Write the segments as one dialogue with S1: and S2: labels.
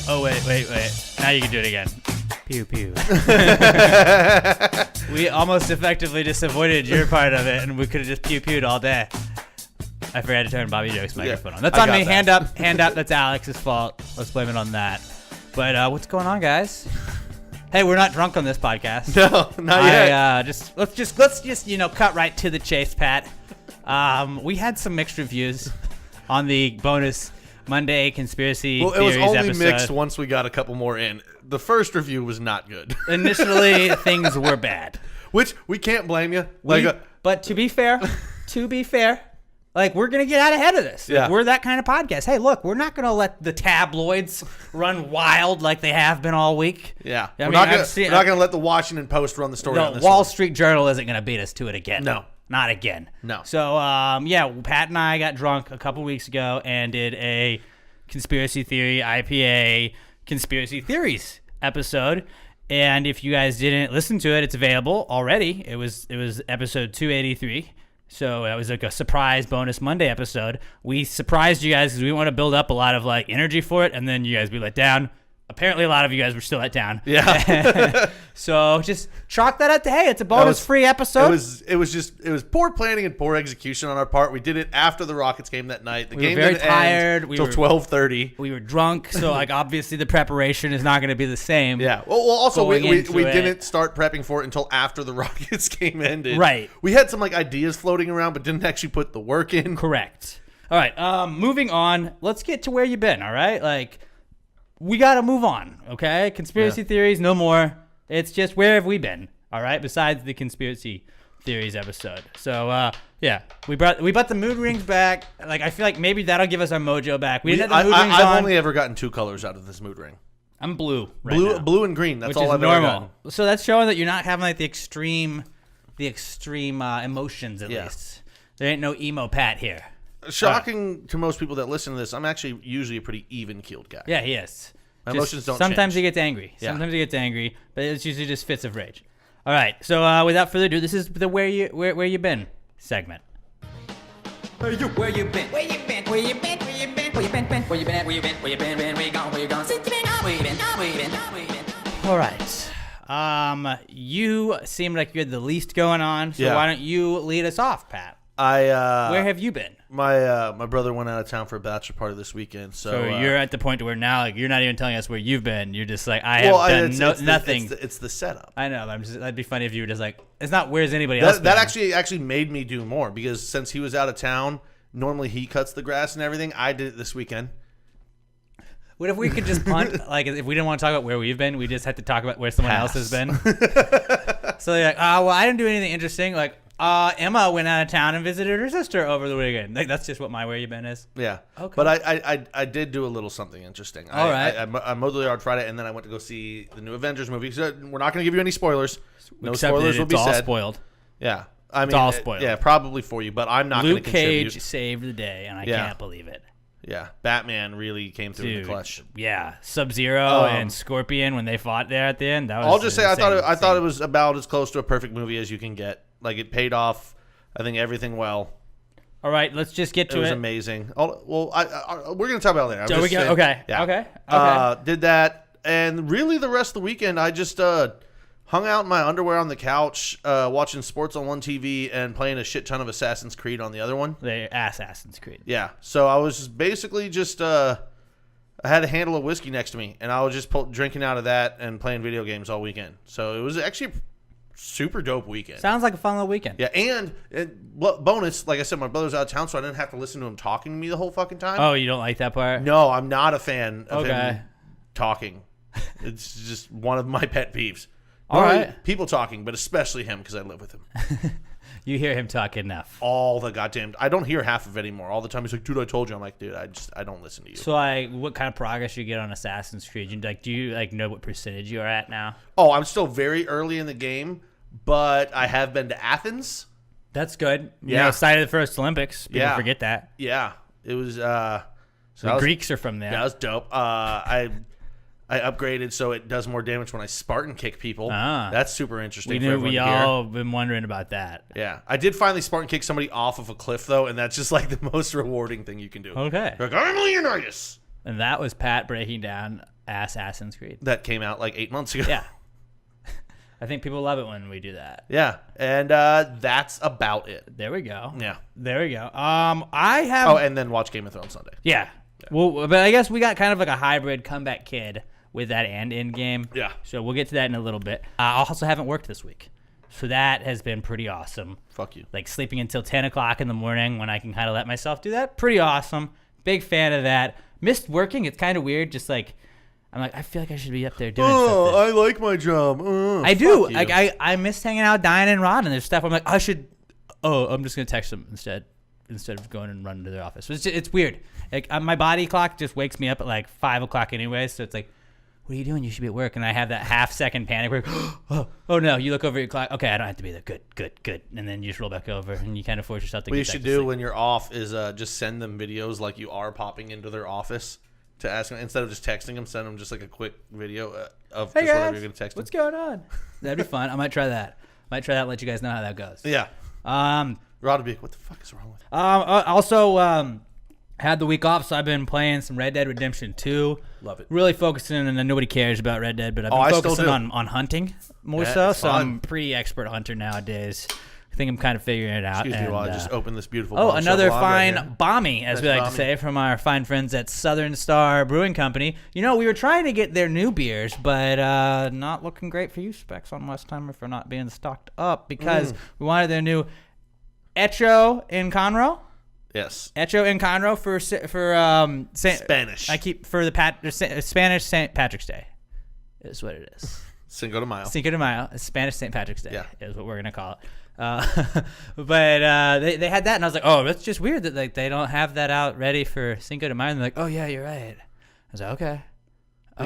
S1: Oh, wait. Now you can do it again. Pew, pew. We almost effectively just avoided your part of it, and we could have just pew-pewed all day. I forgot to turn Bobby Joke's microphone on. That's on me. That. Hand up. That's Alex's fault. Let's blame it on that. But what's going on, guys? Hey, we're not drunk on this podcast.
S2: No, not yet.
S1: Let's just cut right to the chase, Pat. We had some mixed reviews on the bonus Monday conspiracy theories episode. Well, it was only
S2: mixed once we got a couple more in. The first review was not good.
S1: Initially, things were bad.
S2: Which we can't blame you.
S1: But to be fair, like, we're going to get out ahead of this.
S2: Yeah.
S1: Like, we're that kind of podcast. Hey, look, we're not going to let the tabloids run wild like they have been all week.
S2: Yeah. We're not going to let the Washington Post run the story on this
S1: Wall
S2: one.
S1: Street Journal isn't going to beat us to it again.
S2: No.
S1: Not again.
S2: No.
S1: So, Pat and I got drunk a couple weeks ago and did a conspiracy theory IPA conspiracy theories episode. And if you guys didn't listen to it, it's available already. It was episode 283. So that was like a surprise bonus Monday episode. We surprised you guys because we want to build up a lot of like energy for it, and then you guys be let down. Apparently, a lot of you guys were still let down.
S2: Yeah.
S1: So just chalk that up to, hey, it's a bonus-free episode.
S2: It was poor planning and poor execution on our part. We did it after the Rockets game that night. The game
S1: were very
S2: didn't
S1: tired.
S2: end until 12:30.
S1: We were drunk, so like obviously the preparation is not going to be the same.
S2: Yeah. Well also we didn't start prepping for it until after the Rockets game ended.
S1: Right.
S2: We had some like ideas floating around, but didn't actually put the work in.
S1: Correct. All right. Moving on. Let's get to where you've been. All right. Like, we got to move on, okay? Conspiracy theories, no more. It's just, where have we been, all right, besides the conspiracy theories episode. So, we brought the mood rings back. Like, I feel like maybe that'll give us our mojo back. We didn't have the mood rings on.
S2: I've only ever gotten 2 colors out of this mood ring.
S1: I'm blue now.
S2: Blue and green. That's
S1: all
S2: I've
S1: normal.
S2: ever gotten.
S1: So that's showing that you're not having, like, the extreme emotions, at least. There ain't no emo Pat here.
S2: Shocking to most people that listen to this, I'm actually usually a pretty even-keeled guy.
S1: Yeah, he is.
S2: My emotions don't
S1: Sometimes
S2: change.
S1: He gets angry.
S2: Yeah.
S1: Sometimes he gets angry, but it's usually just fits of rage. All right, so without further ado, this is the where you been segment.
S3: Where you been? Where you been? Where you been? Where you been? Where you been? Where you been? Where you been? Where you been? Where you been? Where you gone? Where you gone? Since you been? Where you been? Where you been? Where you been?
S1: All right. You seem like you had the least going on, so why don't you lead us off, Pat? Where have you been?
S2: My brother went out of town for a bachelor party this weekend, so
S1: you're at the point where now, like, you're not even telling us where you've been. You're just like, I have done nothing.
S2: It's the setup.
S1: I know. That'd be funny if you were just like, it's not where's anybody else.
S2: That actually made me do more, because since he was out of town, normally he cuts the grass and everything. I did it this weekend.
S1: What if we could just punt? Like, if we didn't want to talk about where we've been, we just had to talk about where someone else has been. So you're like, well, I didn't do anything interesting. Like, Emma went out of town and visited her sister over the weekend. Like, that's just what my where you been is.
S2: Yeah.
S1: Okay.
S2: But I did do a little something interesting.
S1: All right.
S2: I mowed the yard Friday, and then I went to go see the new Avengers movie. So we're not going to give you any spoilers. No spoilers will be said.
S1: It's all spoiled.
S2: Yeah. I mean,
S1: it's all spoiled.
S2: Yeah, probably for you, but I'm not going to contribute.
S1: Luke Cage saved the day, and I can't believe it.
S2: Yeah, Batman really came through in the clutch.
S1: Yeah, Sub-Zero and Scorpion when they fought there at the end. That was
S2: I'll just say I thought it was about as close to a perfect movie as you can get. Like, it paid off. I think everything well.
S1: All right, let's just get to it.
S2: It was amazing. Well, we're going to talk about it later.
S1: Okay.
S2: Yeah.
S1: Okay.
S2: Did that, and really the rest of the weekend I just hung out in my underwear on the couch, watching sports on one TV and playing a shit ton of Assassin's Creed on the other one.
S1: Assassin's Creed.
S2: Yeah. So I was basically just I had a handle of whiskey next to me, and I was just drinking out of that and playing video games all weekend. So it was actually super dope weekend.
S1: Sounds like a fun little weekend.
S2: Yeah, and bonus, like I said, my brother's out of town, so I didn't have to listen to him talking to me the whole fucking time.
S1: Oh, you don't like that part?
S2: No, I'm not a fan of him talking. It's just one of my pet peeves.
S1: All right.
S2: People talking, but especially him, because I live with him.
S1: You hear him talk enough.
S2: All the goddamn... I don't hear half of it anymore. All the time he's like, dude, I told you. I'm like, dude, I don't listen to you.
S1: So, what kind of progress you get on Assassin's Creed? Do you know what percentage you are at now?
S2: Oh, I'm still very early in the game, but I have been to Athens.
S1: That's good. Site of the first Olympics. People forget that.
S2: Yeah. It was...
S1: The Greeks are from there.
S2: Yeah, that was dope. I upgraded so it does more damage when I Spartan kick people. That's super interesting.
S1: We all been wondering about that.
S2: Yeah, I did finally Spartan kick somebody off of a cliff though, and that's just like the most rewarding thing you can do.
S1: Okay,
S2: like I'm Leonidas,
S1: and that was Pat breaking down Assassin's Creed.
S2: That came out like 8 months ago.
S1: Yeah, I think people love it when we do that.
S2: Yeah, and that's about it.
S1: There we go.
S2: Yeah,
S1: there we go. I have.
S2: Oh, and then watch Game of Thrones Sunday.
S1: Yeah. Well, but I guess we got kind of like a hybrid comeback kid with that and Endgame.
S2: Yeah.
S1: So we'll get to that in a little bit. I also haven't worked this week. So that has been pretty awesome.
S2: Fuck you.
S1: Like sleeping until 10 o'clock in the morning when I can kind of let myself do that. Pretty awesome. Big fan of that. Missed working. It's kind of weird. Just like, I'm like, I feel like I should be up there doing something.
S2: I like my job.
S1: I do. Like, I miss hanging out, Diane and Rod, and there's stuff I'm like, I should, I'm just going to text them instead of going and running to their office. It's weird. Like my body clock just wakes me up at like 5 o'clock anyway, so it's like, what are you doing? You should be at work. And I have that half-second panic where, oh no, you look over your clock. Okay, I don't have to be there. Good. And then you just roll back over, and you kind of force yourself to. What
S2: you should do when you're off is just send them videos like you are popping into their office to ask them, instead of just texting them, send them just like a quick video of
S1: hey
S2: just
S1: guys,
S2: whatever you're going to text them.
S1: What's going on? That'd be fun. I might try that. And let you guys know how that goes.
S2: Yeah. Rod would be like, what the fuck is wrong with you?
S1: Also, had the week off, so I've been playing some Red Dead Redemption 2.
S2: Love it.
S1: Really focusing, and nobody cares about Red Dead, but I've been focusing on hunting more so. So I'm a pretty expert hunter nowadays. I think I'm kind of figuring it out.
S2: Excuse me while I just open this beautiful.
S1: Another fine bommy, as we like to say, from our fine friends at Southern Star Brewing Company. You know, we were trying to get their new beers, but not looking great for you, Specs, on Westheimer, for not being stocked up because we wanted their new Echo in Conroe.
S2: Yes.
S1: Echo in Conroe for
S2: Spanish.
S1: I keep for the Spanish St. Patrick's Day is what it is.
S2: Cinco de Mayo.
S1: Cinco de Mayo, Spanish St. Patrick's Day is what we're gonna call it. But they had that, and I was like, oh, that's just weird that like they don't have that out ready for Cinco de Mayo. And they're like, oh yeah, you're right. I was like, okay.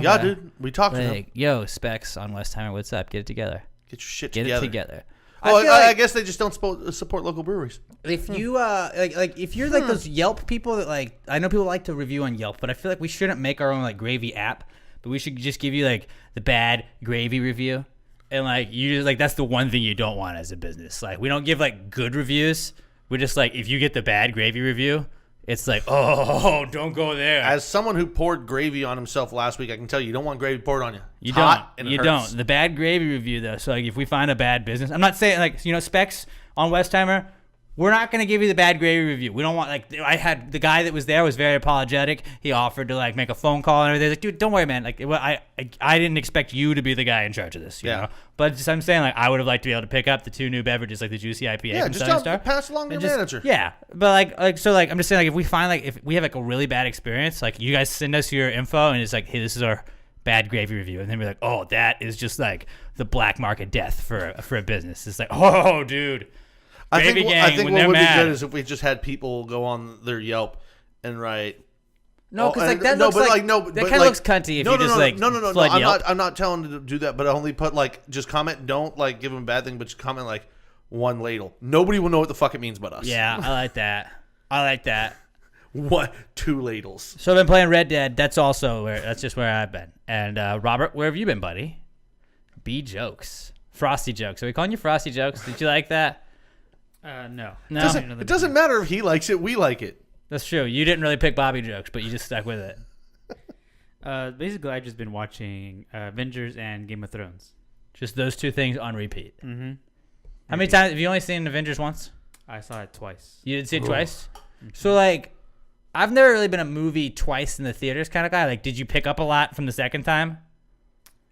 S2: Yeah, dude, we talked to them.
S1: Yo, Specs on Westheimer, what's up? Get it together.
S2: Get your shit
S1: together. Get it together.
S2: I guess they just don't support local breweries.
S1: If you if you're like those Yelp people that like, I know people like to review on Yelp, but I feel like we shouldn't make our own like gravy app, but we should just give you like the bad gravy review, and like you just like that's the one thing you don't want as a business. Like we don't give like good reviews. We're just like if you get the bad gravy review, it's like don't go there.
S2: As someone who poured gravy on himself last week, I can tell you don't want gravy poured on you.
S1: You don't. The bad gravy review though. So like if we find a bad business, I'm not saying like Specs on Westheimer, we're not going to give you the bad gravy review. We don't want like I had the guy that was there was very apologetic. He offered to like make a phone call and everything. Like, dude, don't worry, man. Like I didn't expect you to be the guy in charge of this. You know? But just, I'm saying like I would have liked to be able to pick up the 2 new beverages like the juicy IPA from Southern Star.
S2: Pass along to your manager.
S1: Yeah, but like so like I'm just saying like if we find like if we have like a really bad experience, like you guys send us your info and it's like, hey, this is our bad gravy review, and then we're like, oh, that is just like the black market death for a business. It's like, oh, dude.
S2: I think what would be good is if we just had people go on their Yelp and write.
S1: No, because like that looks like that kind of looks cunty. If you just like
S2: I'm not telling them to do that, but only put like just comment. Don't like give them a bad thing, but just comment like 1 ladle. Nobody will know what the fuck it means but us.
S1: Yeah, I like that.
S2: What 2 ladles?
S1: So I've been playing Red Dead. That's just where I've been. And Robert, where have you been, buddy? B jokes, Frosty jokes. Are we calling you Frosty jokes? Did you like that?
S4: No.
S2: It doesn't matter if he likes it. We like it.
S1: That's true. You didn't really pick Bobby jokes, but you just stuck with it.
S4: Basically, I've just been watching Avengers and Game of Thrones.
S1: Just those 2 things on repeat.
S4: Mm-hmm.
S1: How many times have you only seen Avengers once?
S4: I saw it twice.
S1: You did see it twice? Mm-hmm. So like, I've never really been a movie twice in the theaters kind of guy. Like, did you pick up a lot from the second time?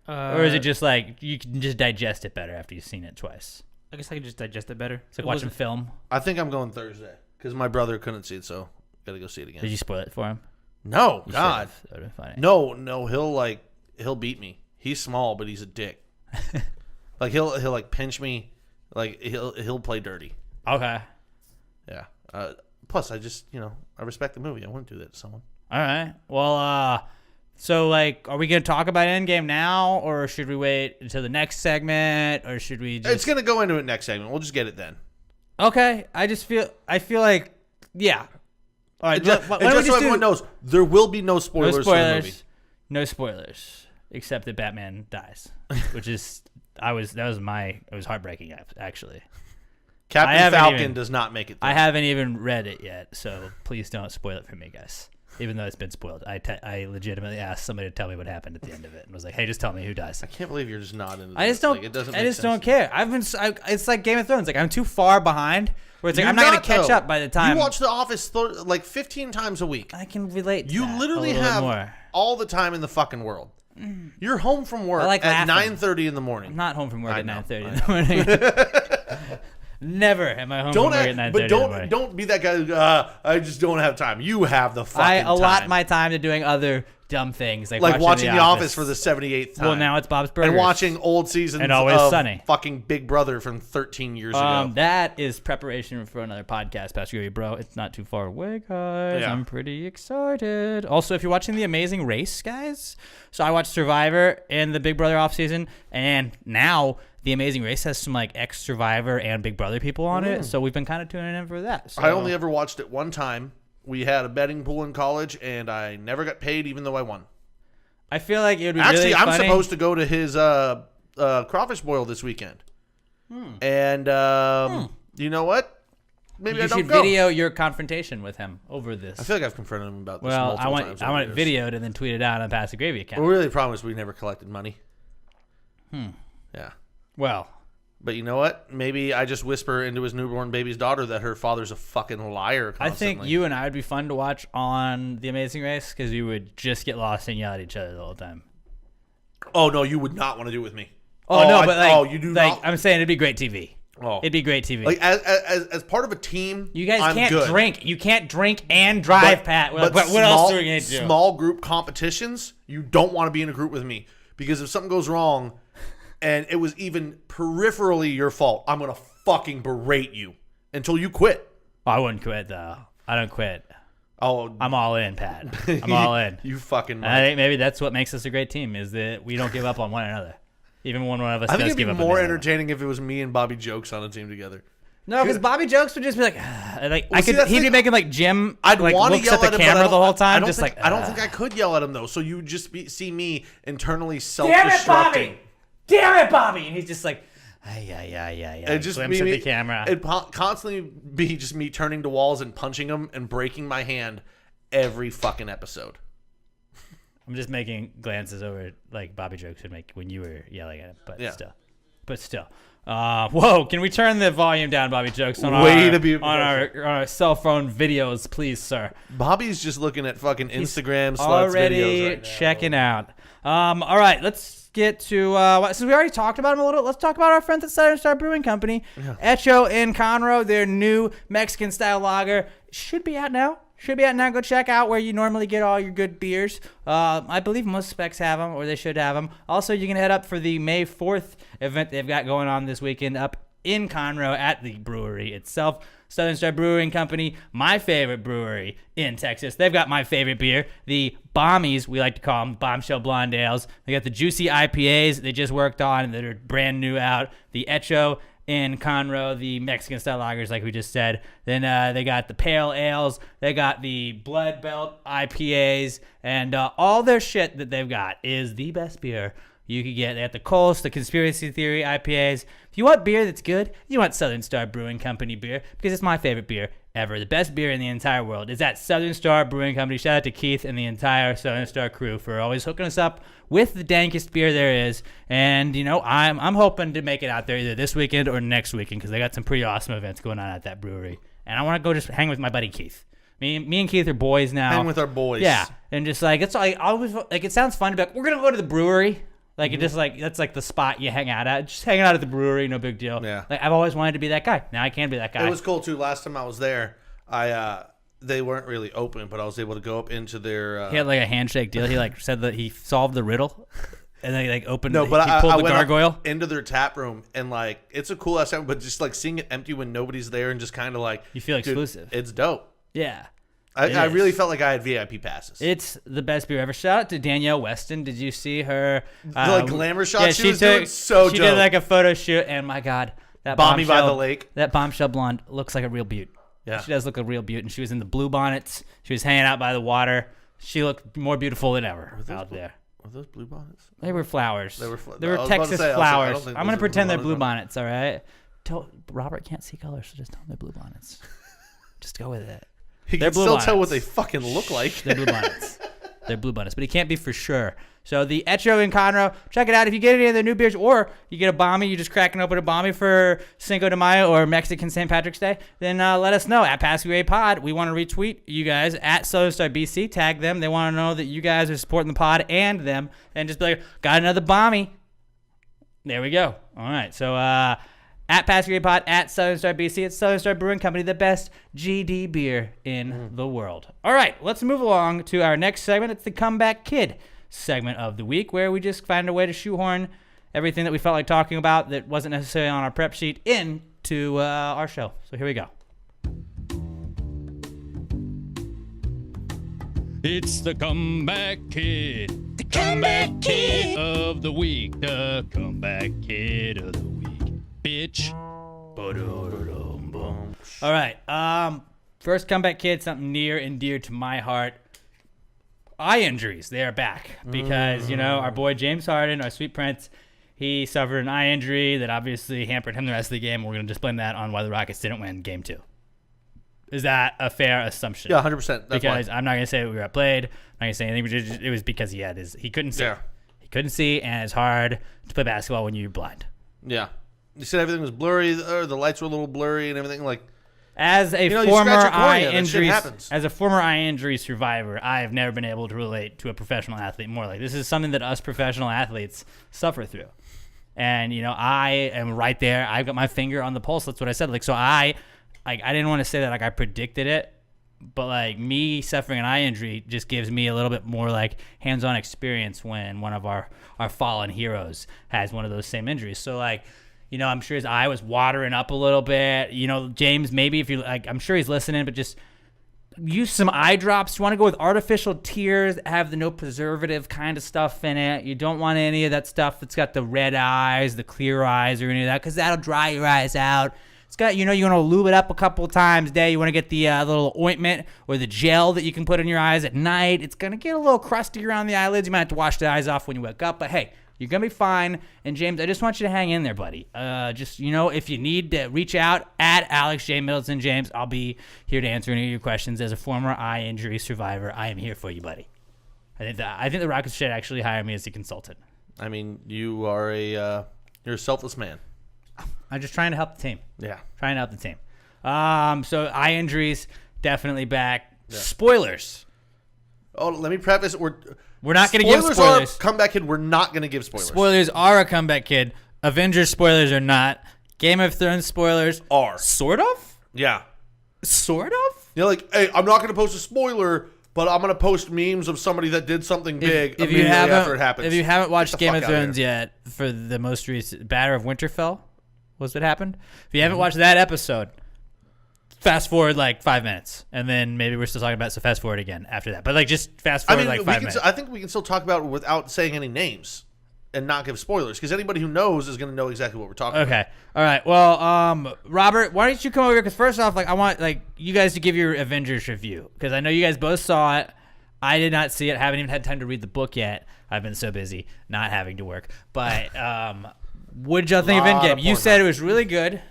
S1: Or is it just like you can just digest it better after you've seen it twice?
S4: I guess I can just digest it better.
S1: It's like watching film.
S2: I think I'm going Thursday because my brother couldn't see it, so gotta go see it again.
S1: Did you spoil it for him?
S2: No, God.
S1: That would be funny.
S2: No, he'll beat me. He's small, but he's a dick. Like he'll like pinch me, like he'll play dirty.
S1: Okay.
S2: Yeah. Plus, I just I respect the movie. I wouldn't do that to someone.
S1: All right. Well, so like, are we gonna talk about Endgame now, or should we wait until the next segment, or should we?
S2: It's gonna go into it next segment. We'll just get it then.
S1: Okay. I feel like yeah. All right.
S2: Just so everyone knows, there will be no spoilers for the movie.
S1: No spoilers. except that Batman dies, which is it was heartbreaking actually.
S2: Captain Falcon does not make it through.
S1: I haven't even read it yet, so please don't spoil it for me, guys. Even though it's been spoiled, I legitimately asked somebody to tell me what happened at the end of it, and was like, "Hey, just tell me who dies."
S2: I can't believe you're just not into this.
S1: I just don't.
S2: Like, it doesn't.
S1: I just don't care. It's like Game of Thrones. Like I'm too far behind. Where it's like I'm not gonna catch up by the time.
S2: You watch The Office like 15 times a week.
S1: I can relate. To
S2: you
S1: that
S2: literally
S1: a little
S2: have
S1: more.
S2: all the time in the fucking world. You're home from work at 9:30 in the morning.
S1: I'm not home from work at 9:30 in the morning. Never am I home from work at 9:30
S2: but
S1: in the morning.
S2: don't be that guy. I just don't have time. You have the fucking
S1: I allot
S2: time.
S1: my time to doing other dumb things like
S2: watching The Office for the 78th time.
S1: Well, now it's Bob's Burgers.
S2: And watching old seasons
S1: and Always
S2: of
S1: Sunny.
S2: fucking Big Brother from 13 years ago.
S1: That is preparation for another podcast, Pastor Gary, bro. It's not too far away, guys.
S2: Yeah.
S1: I'm pretty excited. Also, if you're watching The Amazing Race, guys, so I watched Survivor and the Big Brother off season, and now The Amazing Race has some like ex-Survivor and Big Brother people on it, so we've been kind of tuning in for that. So.
S2: I only ever watched it one time. We had a betting pool in college, and I never got paid, even though I won.
S1: I feel like it would be
S2: Actually,
S1: really
S2: I'm
S1: funny.
S2: supposed to go to his crawfish boil this weekend. And you know what? Maybe
S1: You
S2: I don't
S1: should
S2: go.
S1: video your confrontation with him over this.
S2: I feel like I've confronted him about this
S1: Well,
S2: multiple
S1: I
S2: times.
S1: want it videoed and then tweet it out on Pass the Gravy account.
S2: We really promised we never collected money. Yeah.
S1: Well,
S2: But you know what? Maybe I just whisper into his newborn baby's daughter that her father's a fucking liar
S1: I
S2: constantly.
S1: think you and I would be fun to watch on The Amazing Race because we would just get lost and yell at each other the whole time.
S2: Oh, no, you would not want to do it with me.
S1: But
S2: you do
S1: like
S2: not.
S1: I'm saying it'd be great TV.
S2: Oh.
S1: It'd be great TV.
S2: Like as part of a team,
S1: you guys
S2: I'm
S1: can't
S2: good.
S1: drink. You can't drink and drive, Pat.
S2: But
S1: What else are we gonna do?
S2: Small group competitions, you don't want to be in a group with me because if something goes wrong, and it was even peripherally your fault, I'm gonna fucking berate you until you quit.
S1: Oh, I wouldn't quit though. I don't quit.
S2: Oh,
S1: I'm all in, Pat. I'm all in.
S2: You fucking.
S1: And I think maybe that's what makes us a great team is that we don't give up on one another, even when one of us
S2: I think
S1: does
S2: it'd be
S1: give up. on
S2: more
S1: the other.
S2: entertaining if it was me and Bobby Jokes on a team together.
S1: No, because Bobby Jokes would just be like,
S2: see, that's
S1: he'd be
S2: like-
S1: making like Jim.
S2: I'd
S1: like,
S2: want to
S1: looks
S2: yell
S1: at the
S2: at him, but
S1: camera
S2: I
S1: the
S2: don't-
S1: whole time,
S2: I don't
S1: just
S2: think,
S1: like.
S2: I don't think I could yell at him though. So you would just see me internally
S1: Damn it,
S2: self-destructing.
S1: Bobby! Damn it, Bobby! And he's just like, yeah.
S2: It just
S1: glimpse
S2: be
S1: at the camera.
S2: It'd constantly be just me turning to walls and punching them and breaking my hand every fucking episode.
S1: I'm just making glances over like Bobby Jokes would make when you were yelling at him, but
S2: Yeah.
S1: still. Whoa! Can we turn the volume down, Bobby Jokes, on
S2: Way to be
S1: on our cell phone videos, please, sir?
S2: Bobby's just looking at fucking Instagram sluts
S1: Already
S2: videos right now.
S1: checking out. All right, let's get to since we already talked about them a little. Let's talk about our friends at Southern Star Brewing Company, Echo in Conroe. Their new Mexican style lager should be out now. Go check out where you normally get all your good beers. I believe most specs have them, or they should have them. Also, you can head up for the May 4th event they've got going on this weekend up in Conroe at the brewery itself. Southern Star Brewing Company, my favorite brewery in Texas. They've got my favorite beer, the Bommies, we like to call them, Bombshell Blonde Ales. They got the Juicy IPAs they just worked on that are brand new out. The Echo in Conroe, the Mexican style lagers, like we just said. Then they got the Pale Ales. They got the Blood Belt IPAs. And all their shit that they've got is the best beer you could get. They got the Coast, the Conspiracy Theory IPAs. If you want beer that's good, you want Southern Star Brewing Company beer because it's my favorite beer ever. The best beer in the entire world is at Southern Star Brewing Company. Shout out to Keith and the entire Southern Star crew for always hooking us up with the dankest beer there is. And, you know, I'm hoping to make it out there either this weekend or next weekend because they got some pretty awesome events going on at that brewery. And I want to go just hang with my buddy Keith. Me and Keith are boys now.
S2: Hang with our boys.
S1: Yeah. And just like, it's like, always, like, it sounds fun to be like, we're going to go to the brewery. Like, it just like, that's like the spot you hang out at. Just hanging out at the brewery, no big deal.
S2: Yeah.
S1: Like, I've always wanted to be that guy. Now I can be that guy.
S2: It was cool too. Last time I was there, they weren't really open, but I was able to go up into their.
S1: He had like a handshake deal. He like said that he solved the riddle, and then he like opened.
S2: No,
S1: he
S2: but I
S1: pulled the
S2: went
S1: gargoyle.
S2: up into their tap room and like it's a cool ass sound, but just like seeing it empty when nobody's there and just kind of like
S1: You feel
S2: dude,
S1: exclusive.
S2: it's dope.
S1: Yeah,
S2: I
S1: is.
S2: really felt like I had VIP passes.
S1: it's the best beer ever. Shout out to Danielle Weston. Did you see her?
S2: like glamour shots she was doing? So
S1: she
S2: dope.
S1: did like a photo shoot, and my God, that
S2: Bomb Me by
S1: bombshell-
S2: the lake.
S1: That bombshell blonde looks like a real beaut.
S2: Yeah.
S1: She does look a real beaut, and she was in the blue bonnets. She was hanging out by the water. She looked more beautiful than ever out there.
S2: Were those blue bonnets?
S1: They were flowers.
S2: They were
S1: Texas flowers.
S2: I don't think
S1: I'm
S2: those
S1: gonna
S2: are
S1: pretend they're
S2: blue
S1: blue bonnets. All right. Robert can't see colors, so just tell him they're blue bonnets. Just go with it.
S2: He
S1: They're
S2: can
S1: blue
S2: still
S1: bonnets.
S2: tell what they fucking look like.
S1: They're blue bonnets. They're blue bonnets, but he can't be for sure. So the Echo and Conroe, check it out. If you get any of their new beers, or you get a Bomby, you're just cracking open a Bomby for Cinco de Mayo or Mexican St. Patrick's Day, then let us know at Passway Pod. We want to retweet you guys at Southern Star BC. Tag them. They want to know that you guys are supporting the pod and them, and just be like, got another Bomby. There we go. All right. So at Passway Pod, at Southern Star BC, it's Southern Star Brewing Company, the best GD beer in the world. All right, let's move along to our next segment. It's the Comeback Kid segment of the week, where we just find a way to shoehorn everything that we felt like talking about that wasn't necessarily on our prep sheet into our show. So here we go.
S5: It's the Comeback Kid. The Comeback Kid of the week. The Comeback Kid of the week. Bitch.
S1: All right, first Comeback Kid, something near and dear to my heart. Eye injuries, they are back because, our boy James Harden, our sweet prince, he suffered an eye injury that obviously hampered him the rest of the game. We're going to just blame that on why the Rockets didn't win game 2. Is that a fair assumption?
S2: Yeah, 100%.
S1: Because I'm not going to say we were outplayed. I'm not going to say anything. It was because he couldn't see.
S2: Yeah.
S1: He couldn't see, and it's hard to play basketball when you're blind.
S2: Yeah. You said everything was blurry, or the lights were a little blurry and everything. Like,
S1: As a
S2: you
S1: former
S2: scratch your
S1: eye
S2: cornea, that shit
S1: injury,
S2: happens.
S1: as a former eye injury survivor, I have never been able to relate to a professional athlete more. Like, this is something that us professional athletes suffer through, and I am right there. I've got my finger on the pulse. That's what I said. Like, so I didn't want to say that like I predicted it, but like me suffering an eye injury just gives me a little bit more like hands-on experience when one of our fallen heroes has one of those same injuries. So like, I'm sure his eye was watering up a little bit. James, maybe if you like, I'm sure he's listening, but just use some eye drops. You want to go with artificial tears that have the no preservative kind of stuff in it. You don't want any of that stuff that's got the red eyes, the clear eyes, or any of that, because that'll dry your eyes out. It's got, you want to lube it up a couple of times a day. You want to get the little ointment or the gel that you can put in your eyes at night. It's going to get a little crusty around the eyelids. You might have to wash the eyes off when you wake up, but hey, you're going to be fine. And James, I just want you to hang in there, buddy. If you need to reach out at Alex J. Middleton James, I'll be here to answer any of your questions. As a former eye injury survivor, I am here for you, buddy. I think the Rockets should actually hire me as a consultant.
S2: I mean, you are you're a selfless man.
S1: I'm just trying to help the team.
S2: Yeah.
S1: Trying to help the team. So eye injuries, definitely back. Yeah. Spoilers.
S2: Oh, let me preface.
S1: We're not going to give spoilers.
S2: Are Comeback Kid. We're not going to give spoilers.
S1: Spoilers are a Comeback Kid. Avengers spoilers are not. Game of Thrones spoilers
S2: are.
S1: Sort of?
S2: Yeah.
S1: Sort of?
S2: Like, hey, I'm not going to post a spoiler, but I'm going to post memes of somebody that did something big immediately after it happens.
S1: If you haven't watched Game of Thrones yet, for the most recent, Battle of Winterfell was what happened. If you haven't watched that episode, fast forward like 5 minutes, and then maybe we're still talking about it, so fast forward again after that. But like just fast forward like 5 minutes.
S2: I think we can still talk about it without saying any names and not give spoilers, because anybody who knows is going to know exactly what we're talking about.
S1: Okay. All right. Well, Robert, why don't you come over here? Because first off, like I want like you guys to give your Avengers review, because I know you guys both saw it. I did not see it. Haven't even had time to read the book yet. I've been so busy not having to work. But what did y'all think of Endgame? You said it was really good.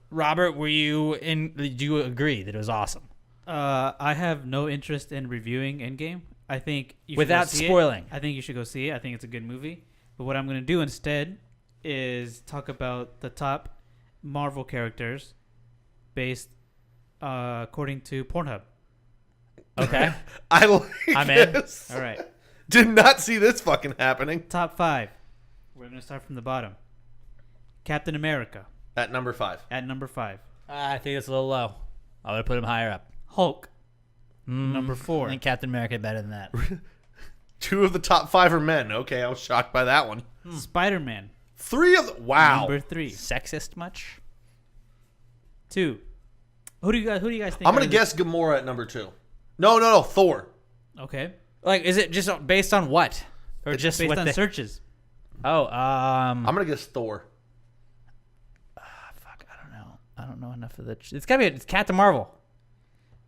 S1: Robert, do you agree that it was awesome?
S4: I have no interest in reviewing Endgame. I think you should
S1: without
S4: go see
S1: spoiling.
S4: I think you should go see it. I think it's a good movie. But what I'm going to do instead is talk about the top Marvel characters based according to Pornhub.
S1: Okay.
S2: I'm
S1: this.
S4: All right.
S2: Did not see this fucking happening.
S4: Top 5. We're going to start from the bottom. Captain America.
S2: At number 5.
S4: At number 5.
S1: I think it's a little low. I would have put him higher up.
S4: Hulk. Number 4.
S1: I think Captain America better than that.
S2: 2 of the top 5 are men. Okay, I was shocked by that one.
S4: Spider-Man.
S2: 3 of the... Wow.
S4: Number 3.
S1: Sexist much?
S4: 2. Who do you guys think?
S2: I'm going to guess Gamora at number 2. No, Thor.
S4: Okay.
S1: Like, is it just based on what? Or
S4: It's
S1: just
S4: based
S1: what
S4: on
S1: the...
S4: searches.
S1: Oh,
S2: I'm going to guess Thor.
S1: fuck, I don't know enough of the... It's Captain Marvel.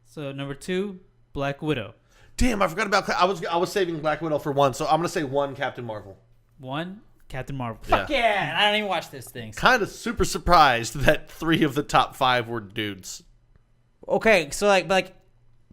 S4: So number 2, Black Widow.
S2: Damn, I forgot about. I was saving Black Widow for one, so I'm gonna say one Captain Marvel.
S4: One, Captain Marvel.
S1: Fuck yeah! I don't even watch those things.
S2: Kind of super surprised that 3 of the top 5 were dudes.
S1: Okay, so like,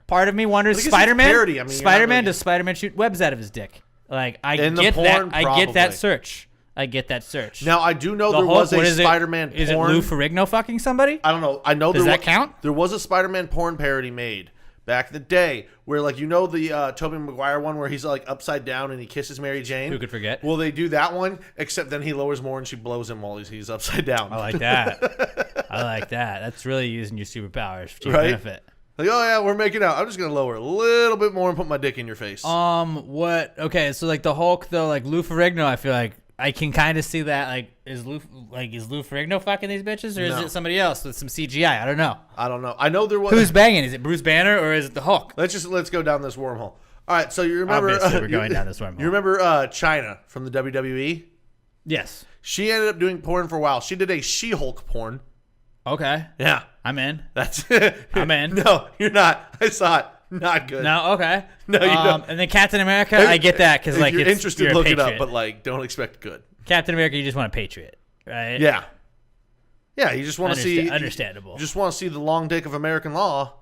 S1: part of me wonders,
S2: But I guess it's
S1: Spider-Man.
S2: parody. I mean, you're not
S1: Spider-Man
S2: really-
S1: does Spider-Man shoot webs out of his dick? Like I
S2: In the
S1: get
S2: porn,
S1: that. I get that
S2: probably.
S1: search. I get that search.
S2: Now I do know
S1: The
S2: there
S1: Hulk,
S2: was
S1: what
S2: a
S1: is it?
S2: Spider-Man porn.
S1: Is it Lou Ferrigno fucking somebody?
S2: I don't know. I know
S1: Does
S2: there
S1: that count?
S2: There was a Spider-Man porn parody made back in the day where, like, you know, the Tobey Maguire one where he's like upside down and he kisses Mary Jane.
S1: Who could forget?
S2: Well, they do that one, except then he lowers more and she blows him while he's upside down.
S1: I like that. I like that. That's really using your superpowers to your
S2: Right?
S1: benefit.
S2: Like, oh yeah, we're making out. I'm just gonna lower a little bit more and put my dick in your face.
S1: What? Okay, so like the Hulk though, like Lou Ferrigno, I feel like I can kind of see that. Like, is Lou Ferrigno fucking these bitches, or is
S2: No.
S1: it somebody else with some CGI? I don't know.
S2: I don't know. I know there was.
S1: Who's banging? Is it Bruce Banner or is it the Hulk?
S2: Let's go down this wormhole. All right, so you remember?
S1: Obviously, we're going down this wormhole.
S2: You remember China from the WWE?
S1: Yes.
S2: She ended up doing porn for a while. She did a She-Hulk porn.
S1: Okay.
S2: Yeah,
S1: I'm in.
S2: that's.
S1: I'm in.
S2: No, you're not. I saw it. Not good.
S1: No. Okay.
S2: No, you don't.
S1: And then Captain America, I get that because
S2: If
S1: like
S2: you're
S1: it's,
S2: interested,
S1: you're a
S2: look it up,
S1: patriot.
S2: but like, don't expect good.
S1: Captain America, you just want a patriot, right?
S2: Yeah. Yeah, you just want to see.
S1: Understandable.
S2: You just want to see the long dick of American law,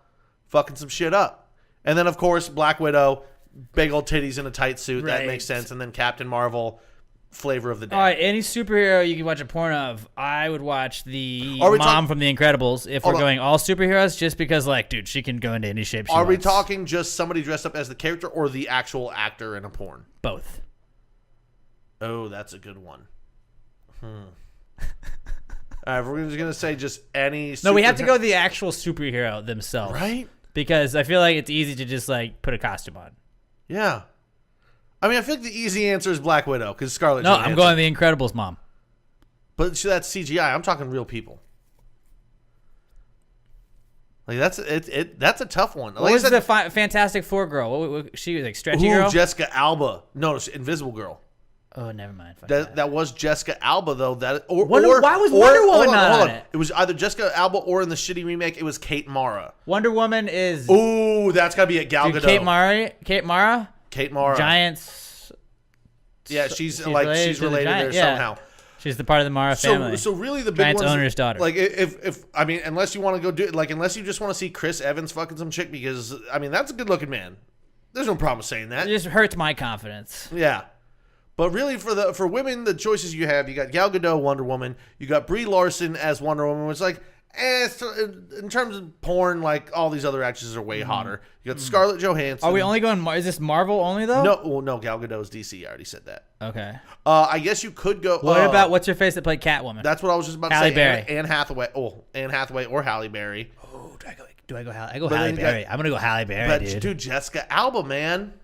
S2: fucking some shit up, and then of course Black Widow, big old titties in a tight suit. That
S1: Right.
S2: makes sense. And then Captain Marvel, flavor of the day.
S1: All right, any superhero you can watch a porn of, I would watch the
S2: Are we
S1: mom from The Incredibles if we're
S2: Hold on.
S1: going all superheroes, just because, like, dude, she can go into any shape she
S2: Are we
S1: wants.
S2: talking just somebody dressed up as the character or the actual actor in a porn?
S1: Both.
S2: Oh, that's a good one. All right, we're just gonna say just any.
S1: No, we have to
S2: superhero-
S1: go the actual superhero themselves.
S2: Right?
S1: Because I feel like it's easy to just, like, put a costume on.
S2: Yeah. I mean, I feel like the easy answer is Black Widow because Scarlett.
S1: No,
S2: Johansson.
S1: I'm going The Incredibles mom.
S2: But see, that's CGI. I'm talking real people. Like that's it. That's a tough one.
S1: What
S2: Like I
S1: was
S2: said,
S1: the Fantastic Four girl? What, she was, like, Stretchy
S2: ooh,
S1: Girl?
S2: Jessica Alba. No, it's Invisible Girl.
S1: Oh, never mind. Fuck
S2: That was Jessica Alba though. Why
S1: was Wonder Woman not on it?
S2: It was either Jessica Alba or in the shitty remake it was Kate Mara.
S1: Wonder Woman is
S2: Ooh, that's gotta be a Gal
S1: dude,
S2: Gadot.
S1: Kate Mara?
S2: Kate Mara.
S1: Giants.
S2: Yeah, she's
S1: related to the
S2: related
S1: Giant-
S2: there
S1: yeah.
S2: somehow.
S1: She's the part of the Mara family.
S2: So really the big
S1: Giants
S2: ones,
S1: owner's daughter.
S2: Like if I mean unless you want to go do it, like unless you just want to see Chris Evans fucking some chick because I mean that's a good looking man. There's no problem saying that.
S1: It just hurts my confidence.
S2: Yeah. But really, for women, the choices you have, you got Gal Gadot, Wonder Woman. You got Brie Larson as Wonder Woman, which like, in terms of porn, like all these other actresses are way hotter. You got Scarlett Johansson.
S1: Are we only going? Is this Marvel only though?
S2: No, well, no. Gal Gadot's DC. I already said that.
S1: Okay.
S2: I guess you could go.
S1: What about what's her face that played Catwoman?
S2: That's what I was just about to
S1: Halle
S2: say.
S1: Berry.
S2: Anne Hathaway. Oh, Anne Hathaway or Halle Berry.
S1: Oh, do I go Halle? I go
S2: But
S1: Halle
S2: then you
S1: Berry.
S2: got-
S1: I'm gonna go Halle Berry,
S2: But
S1: dude.
S2: Jessica Alba, man.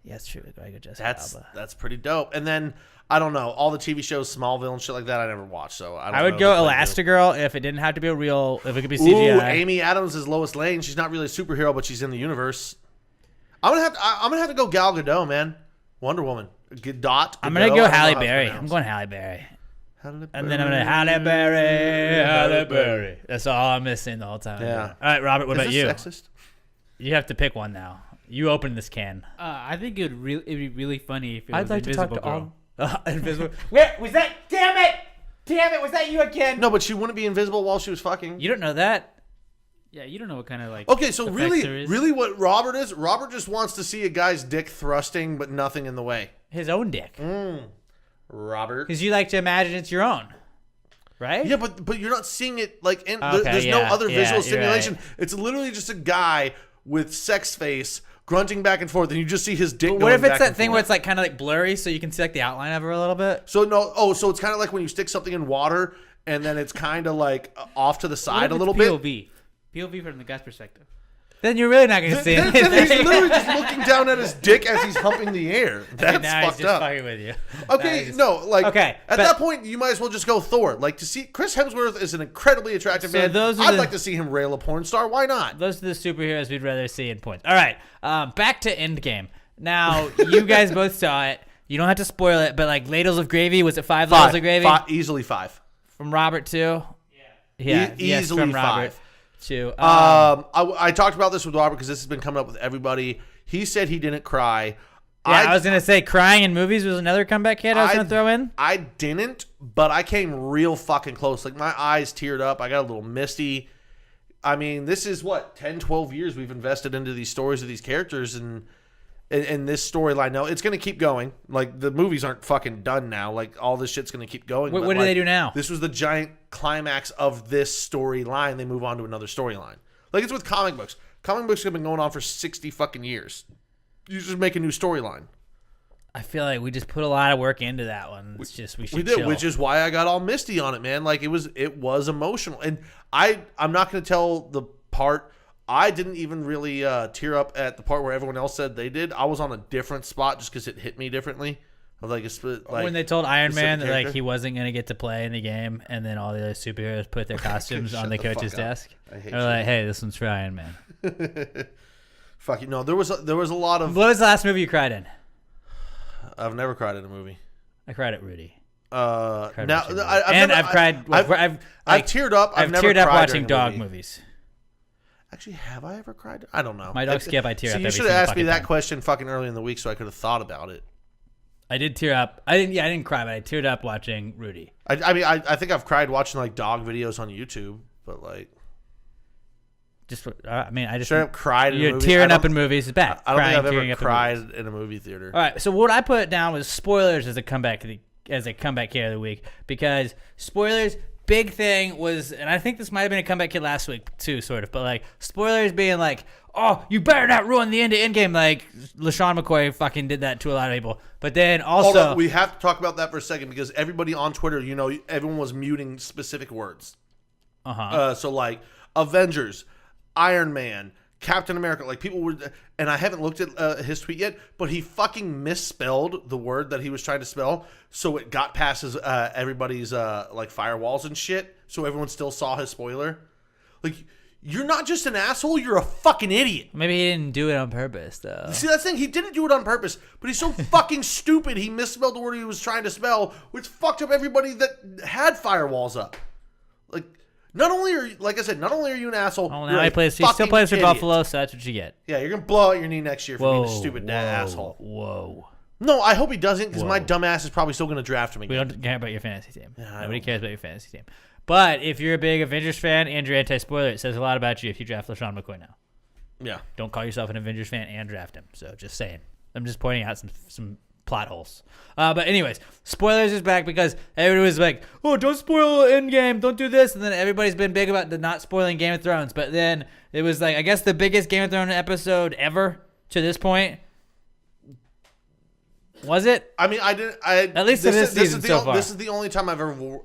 S1: Yeah, it's true. I go Jessica Alba.
S2: That's pretty dope. And then I don't know all the TV shows, Smallville and shit like that. I never watched, so I don't
S1: I would
S2: know
S1: go
S2: who played who.
S1: Elastigirl if it didn't have to be if it could be
S2: Ooh,
S1: CGI.
S2: Amy Adams is Lois Lane. She's not really a superhero, but she's in the universe. I'm gonna have to go Gal Gadot, man. Wonder Woman. Gadot.
S1: I'm gonna
S2: Gadot,
S1: go
S2: I don't know
S1: Halle
S2: how it's
S1: Berry. I'm
S2: pronounced.
S1: going Halle Berry.
S2: Halle
S1: And then I'm gonna Halle Berry. That's all I'm missing the whole time.
S2: Yeah.
S1: All right, Robert. What
S2: Is
S1: about
S2: this
S1: you?
S2: sexist?
S1: You have to pick one now. You open this can.
S4: I think it'd be really funny if it
S1: I'd
S4: was
S1: like to
S4: Invisible
S1: talk to
S4: Girl.
S1: all. Invisible. Where was that? Damn it! Damn it! Was that you again?
S2: No, but she wouldn't be invisible while she was fucking.
S1: You don't know that.
S4: Yeah, you don't know what kind of like.
S2: Okay, so
S4: effects
S2: really,
S4: there is.
S2: really, what Robert is? Robert just wants to see a guy's dick thrusting, but nothing in the way.
S1: His own dick.
S2: Robert.
S1: Because you like to imagine it's your own, right?
S2: Yeah, but you're not seeing it like in.
S1: Okay,
S2: there's no
S1: yeah,
S2: other
S1: yeah,
S2: visual
S1: you're
S2: stimulation.
S1: right.
S2: It's literally just a guy with sex face grunting back and forth, and you just see his dick.
S1: But what
S2: going
S1: if it's
S2: back
S1: that
S2: and
S1: thing
S2: forth.
S1: where it's like kind of like blurry, so you can see like the outline of her a little bit?
S2: So no, so it's kind of like when you stick something in water, and then it's kind of like off to the
S4: What
S2: side
S4: if
S2: a
S4: it's
S2: little bit.
S4: POV from the guy's perspective.
S1: Then you're really not going to see
S2: Then
S1: it.
S2: he's literally just looking down at his dick as he's humping the air. That's
S1: now he's
S2: fucked
S1: just
S2: up.
S1: fucking with you.
S2: Okay, no, like
S1: Okay,
S2: at
S1: but-
S2: that point you might as well just go Thor. Like to see Chris Hemsworth is an incredibly attractive
S1: So
S2: man.
S1: those are
S2: I'd
S1: the-
S2: like to see him rail a porn star. Why not?
S1: Those are the superheroes we'd rather see in points. All right, back to Endgame. Now, you guys both saw it. You don't have to spoil it, but like ladles of gravy, was it five ladles of gravy?
S2: Easily five.
S1: From Robert too? Yeah.
S2: Easily
S1: from Robert.
S2: five.
S1: too.
S2: I talked about this with Robert because this has been coming up with everybody. He said he didn't cry.
S1: I was gonna say crying in movies was another comeback kid I was gonna throw in.
S2: I didn't, but I came real fucking close. Like my eyes teared up. I got a little misty. I mean, this is what 10, 12 years we've invested into these stories of these characters and this storyline. Now it's gonna keep going. Like the movies aren't fucking done now. Like all this shit's gonna keep going.
S1: What do they do now?
S2: This was the giant climax of this storyline. They move on to another storyline. Like it's with comic books. Comic books have been going on for 60 fucking years. You just make a new storyline.
S1: I feel like we just put a lot of work into that one. It's just we should
S2: did,
S1: chill.
S2: which is why I got all misty on it, man. Like it was emotional, and I'm not going to tell the part. I didn't even really tear up at the part where everyone else said they did. I was on a different spot just because it hit me differently. I was like,
S1: when they told Iron Man that like he wasn't going to get to play in the game, and then all the other superheroes put their costumes on the coach's desk. They're like, hey, this one's for Iron Man.
S2: Fuck you. No, there was a lot of.
S1: What was the last movie you cried in?
S2: I've never cried in a movie.
S1: I cried at Rudy.
S2: I've
S1: cried.
S2: I've teared up. I've never
S1: teared up
S2: cried
S1: watching
S2: during a
S1: dog
S2: movie.
S1: movies.
S2: Actually, have I ever cried? I don't know.
S1: My dog Skip, I tear up.
S2: So you
S1: every
S2: should have
S1: single
S2: asked me
S1: fucking
S2: that
S1: time.
S2: question fucking early in the week so I could have thought about it.
S1: I did tear up. I didn't cry, but I teared up watching Rudy.
S2: I mean, I think I've cried watching like dog videos on YouTube, but like.
S1: I just
S2: straight up cried in a
S1: you're
S2: movie.
S1: tearing up in movies is bad.
S2: I don't think I've
S1: tearing
S2: ever
S1: up in
S2: cried
S1: movies.
S2: in a movie theater.
S1: All right, so what I put down was spoilers as a comeback kid of the week, because spoilers, big thing was, and I think this might have been a comeback kid last week too, sort of, but like spoilers being like, oh, you better not ruin the end of Endgame, like LaShawn McCoy fucking did that to a lot of people. But then also,
S2: hold on, we have to talk about that for a second because everybody on Twitter, everyone was muting specific words. So like Avengers, Iron Man, Captain America, like people were, and I haven't looked at his tweet yet, but he fucking misspelled the word that he was trying to spell, so it got past his everybody's like firewalls and shit, so everyone still saw his spoiler. Like, you're not just an asshole, you're a fucking idiot.
S1: Maybe he didn't do it on purpose, though.
S2: See, that's the thing, he didn't do it on purpose, but he's so fucking stupid, he misspelled the word he was trying to spell, which fucked up everybody that had firewalls up. Like, not only are you an asshole,
S1: Oh,
S2: you're
S1: now
S2: a
S1: he still
S2: fucking
S1: plays for
S2: idiot.
S1: Buffalo, so that's what you get.
S2: Yeah, you're gonna blow out your knee next year for being a stupid asshole.
S1: Whoa.
S2: No, I hope he doesn't, because my dumb ass is probably still gonna draft him
S1: We
S2: again.
S1: don't care about your fantasy team.
S2: Yeah,
S1: Nobody cares about your fantasy team. But if you're a big Avengers fan and you're anti-spoiler, it says a lot about you if you draft LaShawn McCoy now.
S2: Yeah.
S1: Don't call yourself an Avengers fan and draft him. So just saying. I'm just pointing out some plot holes. But anyways, spoilers is back because everybody was like, oh, don't spoil Endgame, don't do this. And then everybody's been big about the not spoiling Game of Thrones. But then it was like, I guess the biggest Game of Thrones episode ever to this point. Was it?
S2: I mean,
S1: At least this season so far.
S2: This is the only time I've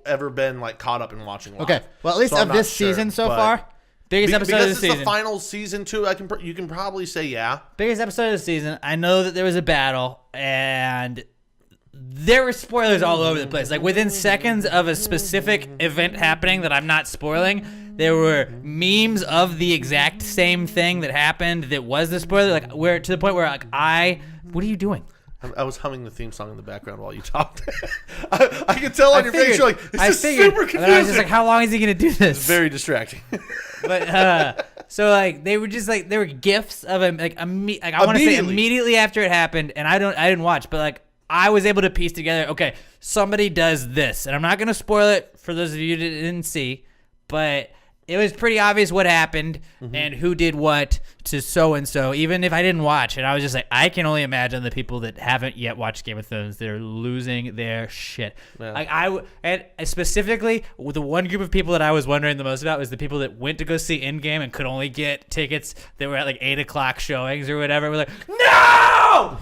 S2: ever been like caught up in watching live.
S1: Okay. Well, at least
S2: So I'm
S1: of
S2: not
S1: this
S2: sure,
S1: season so
S2: but-
S1: far. Biggest episode of the
S2: because it's
S1: season.
S2: the final season too. You can probably say yeah.
S1: Biggest episode of the season. I know that there was a battle, and there were spoilers all over the place. Like within seconds of a specific event happening that I'm not spoiling, there were memes of the exact same thing that happened that was the spoiler. Like where to the point where like what are you doing?
S2: I was humming the theme song in the background while you talked. I could tell on your face you're like, this is super confusing.
S1: And I was just like, how long is he gonna do this?
S2: It's very distracting.
S1: But so like they were just like there were gifs of him like I want to say immediately after it happened, and I didn't watch, but like I was able to piece together. Okay, somebody does this, and I'm not gonna spoil it for those of you that didn't see, but it was pretty obvious what happened and who did what to so and so. Even if I didn't watch, and I was just like, I can only imagine the people that haven't yet watched Game of Thrones. They're losing their shit.
S2: Yeah.
S1: Like and specifically, the one group of people that I was wondering the most about was the people that went to go see Endgame and could only get tickets that were at like 8:00 showings or whatever. We're like, no.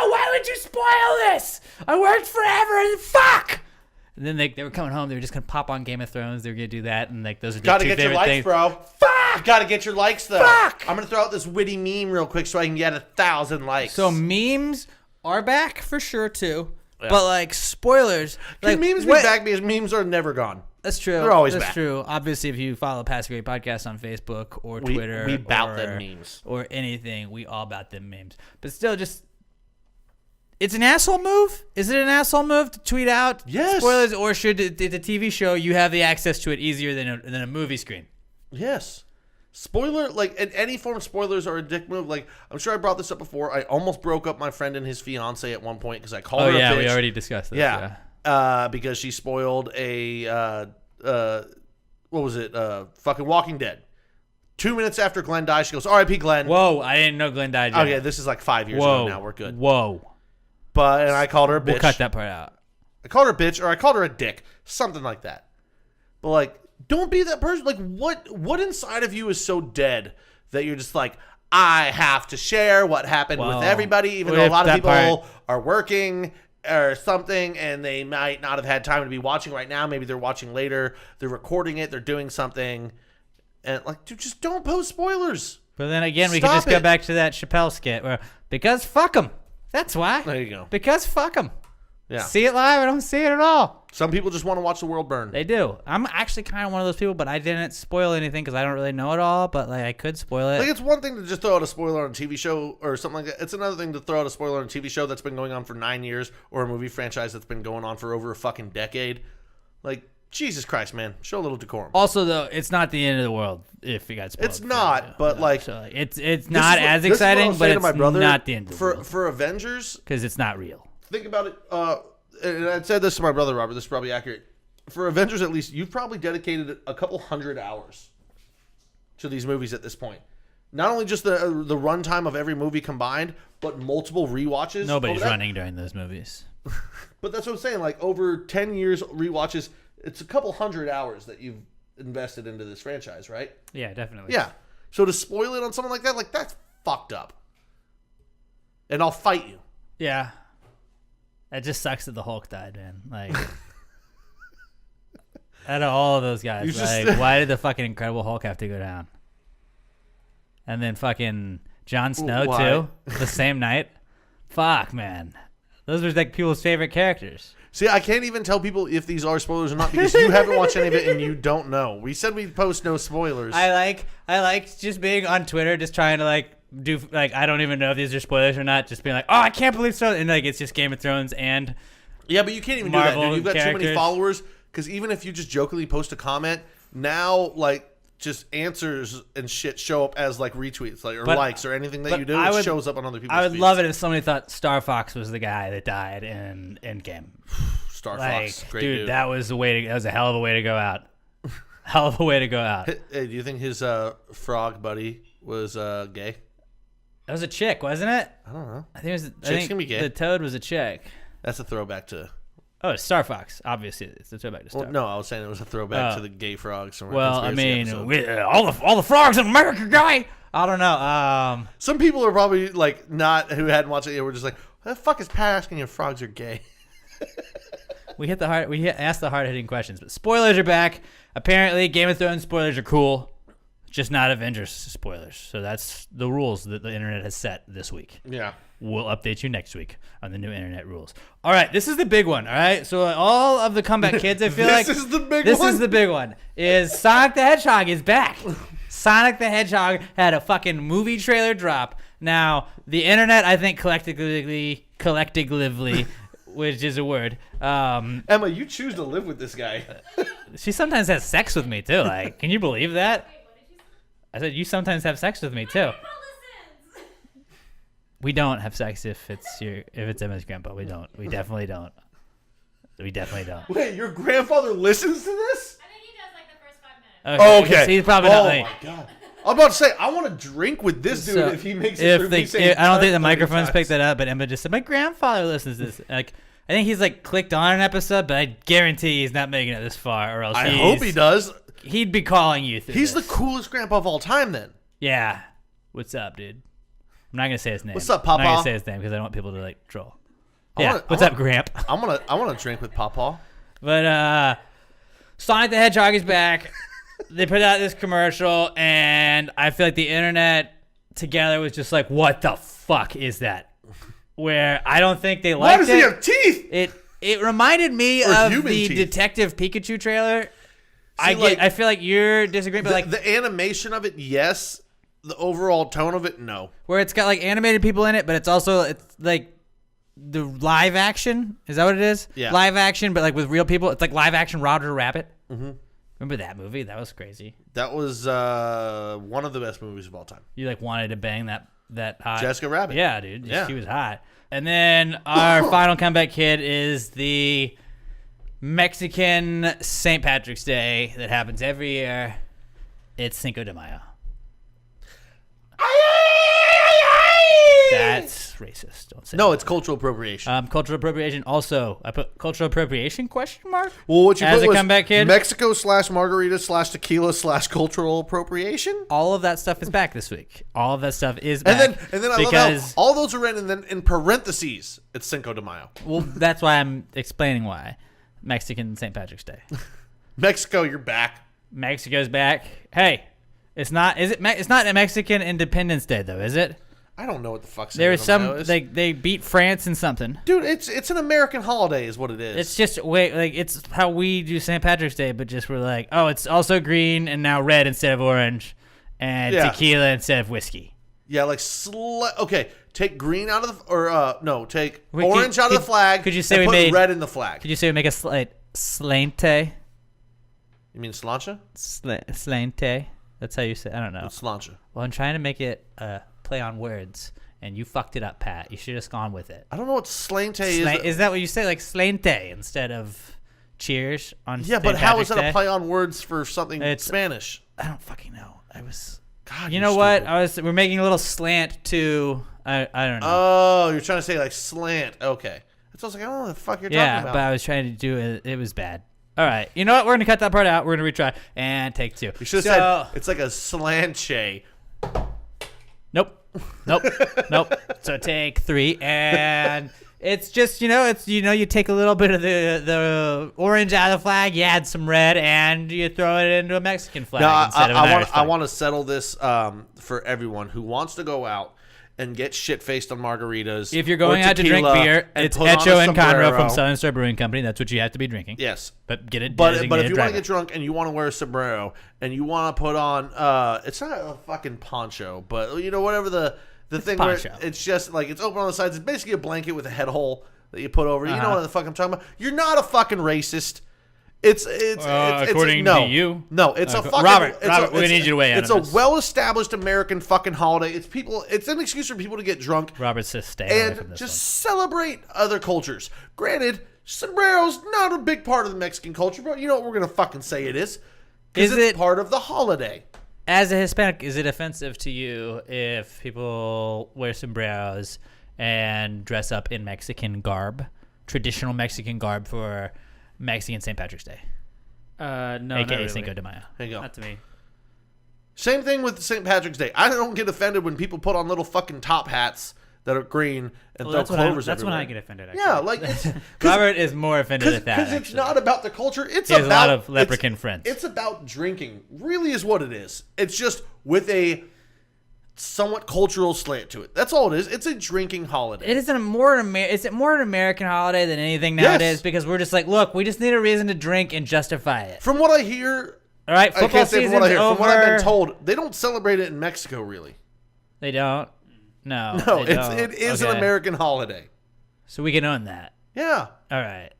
S1: Why would you spoil this? I worked forever and fuck. And then they were coming home. They were just gonna pop on Game of Thrones. They were gonna do that, and like those are
S2: Gotta
S1: two
S2: get your
S1: favorite
S2: likes,
S1: things.
S2: bro.
S1: Fuck!
S2: You gotta get your likes though.
S1: Fuck!
S2: I'm gonna throw out this witty meme real quick so I can get 1,000 likes.
S1: So memes are back for sure too, but like spoilers,
S2: Can
S1: like
S2: memes be back because memes are never gone.
S1: That's true.
S2: They're always
S1: That's
S2: back.
S1: true. Obviously, if you follow Past Great Podcast on Facebook or Twitter,
S2: we bout
S1: or,
S2: them memes
S1: or anything, we all about them memes. But still, just. It's an asshole move? Is it an asshole move to tweet out
S2: Yes.
S1: spoilers, or should the TV show you have the access to it easier than a movie screen?
S2: Yes. Spoiler, like, in any form, spoilers are a dick move. Like, I'm sure I brought this up before. I almost broke up my friend and his fiance at one point because I called her a bitch.
S1: We already discussed this.
S2: Yeah. Because she spoiled a, what was it? Fucking Walking Dead. 2 minutes after Glenn died, she goes, R.I.P. Glenn.
S1: Whoa, I didn't know Glenn died yet.
S2: Okay, this is like 5 years ago now. We're good.
S1: Whoa.
S2: And I called her a bitch.
S1: We'll cut that part out.
S2: I called her a bitch, or I called her a dick. Something like that. But, like, don't be that person. Like, what inside of you is so dead that you're just like, I have to share what happened with everybody, even though a lot of people are working or something, and they might not have had time to be watching right now. Maybe they're watching later. They're recording it. They're doing something. And, like, dude, just don't post spoilers.
S1: But then again, we can just go back to that Chappelle skit where, because fuck them. That's why.
S2: There you go.
S1: Because fuck them.
S2: Yeah.
S1: See it live, I don't see it at all.
S2: Some people just want to watch the world burn.
S1: They do. I'm actually kind of one of those people, but I didn't spoil anything because I don't really know it all, but like I could spoil it.
S2: Like, it's one thing to just throw out a spoiler on a TV show or something like that. It's another thing to throw out a spoiler on a TV show that's been going on for 9 years or a movie franchise that's been going on for over a fucking decade. Like, Jesus Christ, man. Show a little decorum.
S1: Also, though, it's not the end of the world if you got spoiled.
S2: It's not, but like...
S1: So, like it's not as exciting, but it's not the end of the world.
S2: For Avengers...
S1: Because it's not real.
S2: Think about it... and I said this to my brother, Robert. This is probably accurate. For Avengers, at least, you've probably dedicated a couple 100 hours to these movies at this point. Not only just the runtime of every movie combined, but multiple rewatches.
S1: Nobody's running during those movies.
S2: But that's what I'm saying. Like, over 10 years rewatches, it's a couple 100 hours that you've invested into this franchise, right?
S4: Yeah, definitely.
S2: Yeah. So to spoil it on something like that, like, that's fucked up. And I'll fight you.
S1: Yeah. It just sucks that the Hulk died, man. Like, out of all of those guys, like, why did the fucking Incredible Hulk have to go down? And then fucking Jon Snow, too, the same night. Fuck, man. Those were, like, people's favorite characters.
S2: See, I can't even tell people if these are spoilers or not because you haven't watched any of it and you don't know. We said we'd post no spoilers.
S1: I like just being on Twitter, just trying to, like, do, like, I don't even know if these are spoilers or not, just being like, oh, I can't believe so, and like it's just Game of Thrones and
S2: yeah, but you can't even
S1: Marvel
S2: do that, dude. You've got
S1: characters.
S2: too many followers, because even if you just jokingly post a comment, now like just answers and shit show up as like retweets, like or likes or anything that you do, it shows up on other people's
S1: I would
S2: feeds.
S1: love it if somebody thought Star Fox was the guy that died in Endgame.
S2: Star
S1: Like,
S2: Fox, great
S1: dude, that was the way to. That was a hell of a way to go out. Hell of a way to go out.
S2: Hey, do you think his frog buddy was gay?
S1: That was a chick, wasn't it?
S2: I don't know.
S1: I think it was.
S2: Chicks can be gay.
S1: The toad was a chick.
S2: That's a throwback to.
S1: Oh, it's Star Fox. Obviously, it's a throwback to Star.
S2: Well, no, I was saying it was a throwback to the gay frogs. From our
S1: Well, I
S2: conspiracy
S1: mean,
S2: episode.
S1: all the frogs in America, guy. I don't know.
S2: Some people are probably like not who hadn't watched it yet. We're just like, what the fuck is Pat asking if frogs are gay?
S1: We asked the hard hitting questions, but spoilers are back. Apparently, Game of Thrones spoilers are cool, just not Avengers spoilers. So that's the rules that the internet has set this week.
S2: Yeah.
S1: We'll update you next week on the new internet rules. All right, this is the big one. All right, so all of the comeback kids, I feel
S2: This is the big one?
S1: This is the big one. Is Sonic the Hedgehog is back. Sonic the Hedgehog had a fucking movie trailer drop. Now the internet, I think collectively, which is a word.
S2: Emma, you choose to live with this guy.
S1: She sometimes has sex with me too. Like, can you believe that? I said you sometimes have sex with me too. We don't have sex if it's Emma's grandpa. We don't. We definitely don't. We definitely don't.
S2: Wait, your grandfather listens to this?
S6: I think he does like the first 5 minutes.
S2: Okay.
S1: He's probably not.
S2: Oh
S1: Like,
S2: my god. I'm about to say I want to drink with this dude
S1: so
S2: if he makes it through me saying
S1: I don't think the
S2: cunt
S1: microphones
S2: 30
S1: picked
S2: times.
S1: that up, but Emma just said my grandfather listens to this. Like, I think he's like clicked on an episode, but I guarantee he's not making it this far, or else
S2: I hope he does.
S1: He'd be calling you through.
S2: He's
S1: this.
S2: the coolest grandpa of all time. Then
S1: Yeah. What's up, dude? I'm not gonna say his name.
S2: What's up,
S1: I'm not
S2: Papa?
S1: gonna say his name because I don't want people to like troll. Yeah.
S2: wanna-
S1: What's
S2: I
S1: up, Gramp?
S2: I want to drink with Papa.
S1: But Sonic the Hedgehog is back. They put out this commercial, and I feel like the internet together was just like, "What the fuck is that?" Where I don't think they
S2: Why
S1: liked
S2: does
S1: it.
S2: he have teeth?
S1: It reminded me
S2: Or
S1: of
S2: human
S1: the
S2: teeth.
S1: Detective Pikachu trailer.
S2: like,
S1: I feel like you're disagreeing, but like
S2: The animation of it, yes. The overall tone of it, no.
S1: where it's got like animated people in it, but it's like the live action. Is that what it is?
S2: Yeah.
S1: Live action, but like with real people. It's like live action Roger Rabbit. Mm-hmm. Remember that movie? That was crazy.
S2: That was one of the best movies of all time.
S1: You like wanted to bang that hot
S2: Jessica Rabbit.
S1: Yeah, dude.
S2: Yeah.
S1: She was hot. And then our final comeback kid is the Mexican St. Patrick's Day that happens every year. It's Cinco de Mayo. That's racist. Don't say
S2: No,
S1: that.
S2: it's cultural appropriation.
S1: Cultural appropriation. Also, I put cultural appropriation question mark.
S2: Well, what you
S1: as
S2: put
S1: a
S2: was
S1: comeback kid.
S2: Mexico / margarita / tequila / cultural appropriation.
S1: All of that stuff is back this week. All of that stuff is back.
S2: And then I love
S1: because
S2: how all those are written, and then in parentheses, it's Cinco de Mayo.
S1: well, that's why I'm explaining why Mexican St. Patrick's Day.
S2: Mexico, you're back.
S1: Mexico's back. Hey, it's not. Is it? It's not a Mexican Independence Day though, is it?
S2: I don't know what the fuck Cinco
S1: There is
S2: de Mayo
S1: some.
S2: is.
S1: They beat France in something.
S2: Dude, it's an American holiday, is what it is.
S1: It's just it's how we do St. Patrick's Day, but just we're like, oh, it's also green and now red instead of orange, and
S2: Yeah.
S1: tequila instead of whiskey.
S2: Yeah, like okay. Take green out of the take
S1: Wait,
S2: orange out of the flag.
S1: Could you say
S2: and
S1: we
S2: put
S1: made
S2: red in the flag?
S1: Could you say we make a slante?
S2: You mean slancha?
S1: Slante. That's how you say. I don't know.
S2: It's slancha.
S1: Well, I'm trying to make it play on words, and you fucked it up, Pat. You should have just gone with it.
S2: I don't know what slante is.
S1: Is that what you say? Like slante instead of cheers on
S2: Yeah,
S1: St.
S2: but how is
S1: Patrick's
S2: that
S1: Day?
S2: a play on words for something
S1: It's-
S2: Spanish?
S1: I don't fucking know.
S2: God,
S1: You
S2: you're
S1: know what?
S2: stupid.
S1: We're making a little slant to. I don't know.
S2: Oh, you're trying to say like slant. Okay. It's also like, I don't know what the fuck you're
S1: Yeah,
S2: talking about.
S1: but I was trying to do it. It was bad. All right. You know what? We're going to cut that part out. We're going to retry. And take two.
S2: You should have said it's like a slanche.
S1: Nope. Nope. So take three. And it's just, you take a little bit of the orange out of the flag, you add some red, and you throw it into a Mexican flag
S2: Now,
S1: instead of an Irish
S2: I
S1: flag.
S2: want to settle this for everyone who wants to go out and get shit-faced on margaritas.
S1: If you're going
S2: or
S1: out to drink
S2: tequila
S1: beer,
S2: and
S1: it's
S2: put on a
S1: Echo and Conroe
S2: sombrero.
S1: from Southern Star Brewing Company. That's what you have to be drinking.
S2: Yes.
S1: But get it.
S2: But if you want to
S1: driver.
S2: get drunk and you want to wear a sombrero and you want to put on, it's not a fucking poncho, but whatever the thing where
S1: poncho.
S2: it's just like it's open on the sides. It's basically a blanket with a head hole that you put over. You know
S1: Uh-huh.
S2: what the fuck I'm talking about? You're not a fucking racist. It's
S1: according
S2: no,
S1: to you?
S2: No, it's a fucking
S1: Robert,
S2: it's
S1: Robert, we
S2: it's-
S1: need you to weigh in
S2: It's
S1: on
S2: a
S1: this.
S2: well-established American fucking holiday. It's an excuse for people to get drunk
S1: Robert says stay away from
S2: and
S1: this
S2: just
S1: one.
S2: celebrate other cultures. Granted, sombrero's not a big part of the Mexican culture, but you know what we're gonna fucking say it is. Because
S1: Is
S2: it's
S1: it-
S2: part of the holiday.
S1: As a Hispanic, is it offensive to you if people wear sombreros and dress up in Mexican garb, traditional Mexican garb for Mexican St. Patrick's Day,
S4: No, not
S1: aka
S4: really.
S1: Cinco de Mayo?
S2: There you go.
S4: Not to me.
S2: Same thing with St. Patrick's Day. I don't get offended when people put on little fucking top hats that are green and
S4: Well,
S2: throw
S4: that's when I,
S2: clovers
S4: that's when
S2: everywhere.
S4: I get offended. Actually.
S2: Yeah, like it's
S1: Robert is more offended at that.
S2: because it's
S1: actually.
S2: not about the culture. It's
S1: He has a
S2: about
S1: lot of leprechaun friends.
S2: It's about drinking. Really, is what it is. It's just with a somewhat cultural slant to it. That's all it is. It's a drinking holiday.
S1: Is it more an American holiday than anything
S2: Yes.
S1: nowadays? Because we're just like, look, we just need a reason to drink and justify it.
S2: From what I hear,
S1: All right,
S2: I
S1: football
S2: can't say
S1: season's
S2: from what I hear.
S1: over.
S2: From what I've been told, they don't celebrate it in Mexico. Really,
S1: They don't. No,
S2: no.
S1: they don't.
S2: It is
S1: Okay.
S2: an American holiday.
S1: So we can own that.
S2: Yeah,
S1: All right.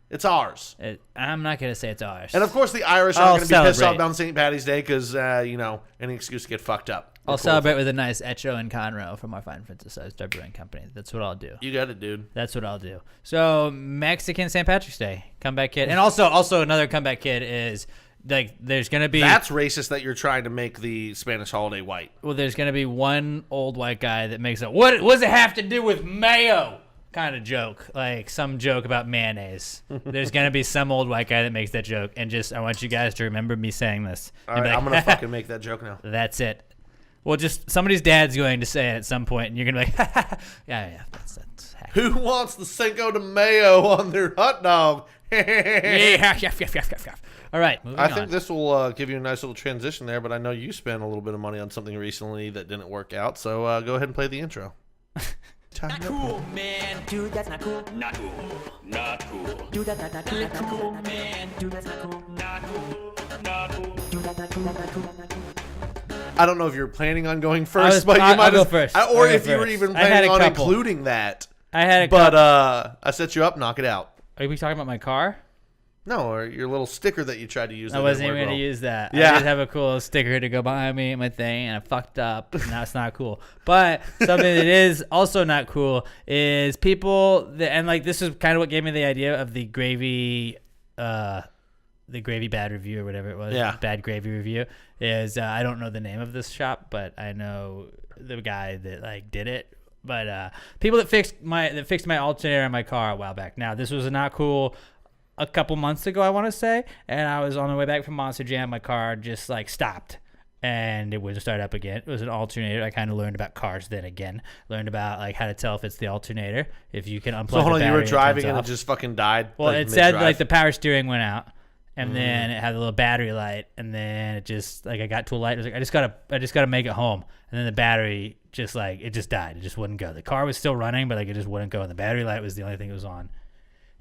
S2: it's ours.
S1: I'm not gonna say it's ours.
S2: And of course, the Irish
S1: I'll
S2: aren't going to be pissed off
S1: celebrate.
S2: about St. Patty's Day because any excuse to get fucked up.
S1: I'll
S2: We're cool
S1: celebrate
S2: with
S1: with a nice Echo and Conroe from our fine friends at Southern Star Brewing Company. That's what I'll do.
S2: it. You got it, dude.
S1: That's what I'll do. So Mexican St. Patrick's Day comeback kid, and also another comeback kid is like there's gonna be
S2: That's racist that you're trying to make the Spanish holiday white.
S1: there's gonna be one old white guy that makes a what does it have to do with mayo kind of joke, like some joke about mayonnaise. There's gonna be some old white guy that makes that joke, and just I want you guys to remember me saying this.
S2: All
S1: And
S2: right,
S1: be like,
S2: I'm going to fucking make that joke now.
S1: That's it. Well, just somebody's dad's going to say it at some point, and you're gonna be like, yeah, that's
S2: Who wants the Cinco de Mayo on their hot dog?
S1: yeah. All right, moving
S2: I
S1: on.
S2: think this will give you a nice little transition there, but I know you spent a little bit of money on something recently that didn't work out, so go ahead and play the intro.
S3: Not cool, man. Dude, that's not cool. Not cool. Not cool. Dude, that's not cool. That's not cool, man. Dude, that's not cool. Not cool. Not cool. Dude, that's not cool. That's not cool. That's not cool.
S2: I don't know if you're planning on going first, but you
S1: I'll
S2: might
S1: go
S2: as-
S1: first.
S2: or
S1: I'll go
S2: if you were
S1: first.
S2: even
S1: I had
S2: planning
S1: a
S2: on
S1: couple.
S2: including that.
S1: I had a
S2: But
S1: couple.
S2: I set you up, knock it out.
S1: Are we talking about my car?
S2: No, or your little sticker that you tried to use.
S1: I wasn't even going to use that.
S2: Yeah.
S1: I did have a cool sticker to go behind me and my thing, and I fucked up, and that's not cool. But something that is also not cool is people that, and like this is kind of what gave me the idea of the gravy bad review or whatever it was.
S2: Yeah.
S1: Bad gravy review is I don't know the name of this shop, but I know the guy that like did it. But people that fixed my alternator in my car a while back. Now this was not cool. A couple months ago, I want to say, and I was on the way back from Monster Jam. My car just like stopped, and it wouldn't start up again. It was an alternator. I kind of learned about cars then again. Learned about like how to tell if it's the alternator. If you can unplug.
S2: So hold
S1: the
S2: on, you were
S1: battery,
S2: driving and
S1: off.
S2: it just fucking died.
S1: Well,
S2: like,
S1: it said
S2: mid-drive?
S1: like the power steering went out, and then it had a little battery light, and then it just like I got to a light. I was like, I just gotta make it home, and then the battery just like it just died. It just wouldn't go. The car was still running, but like it just wouldn't go, and the battery light was the only thing that was on,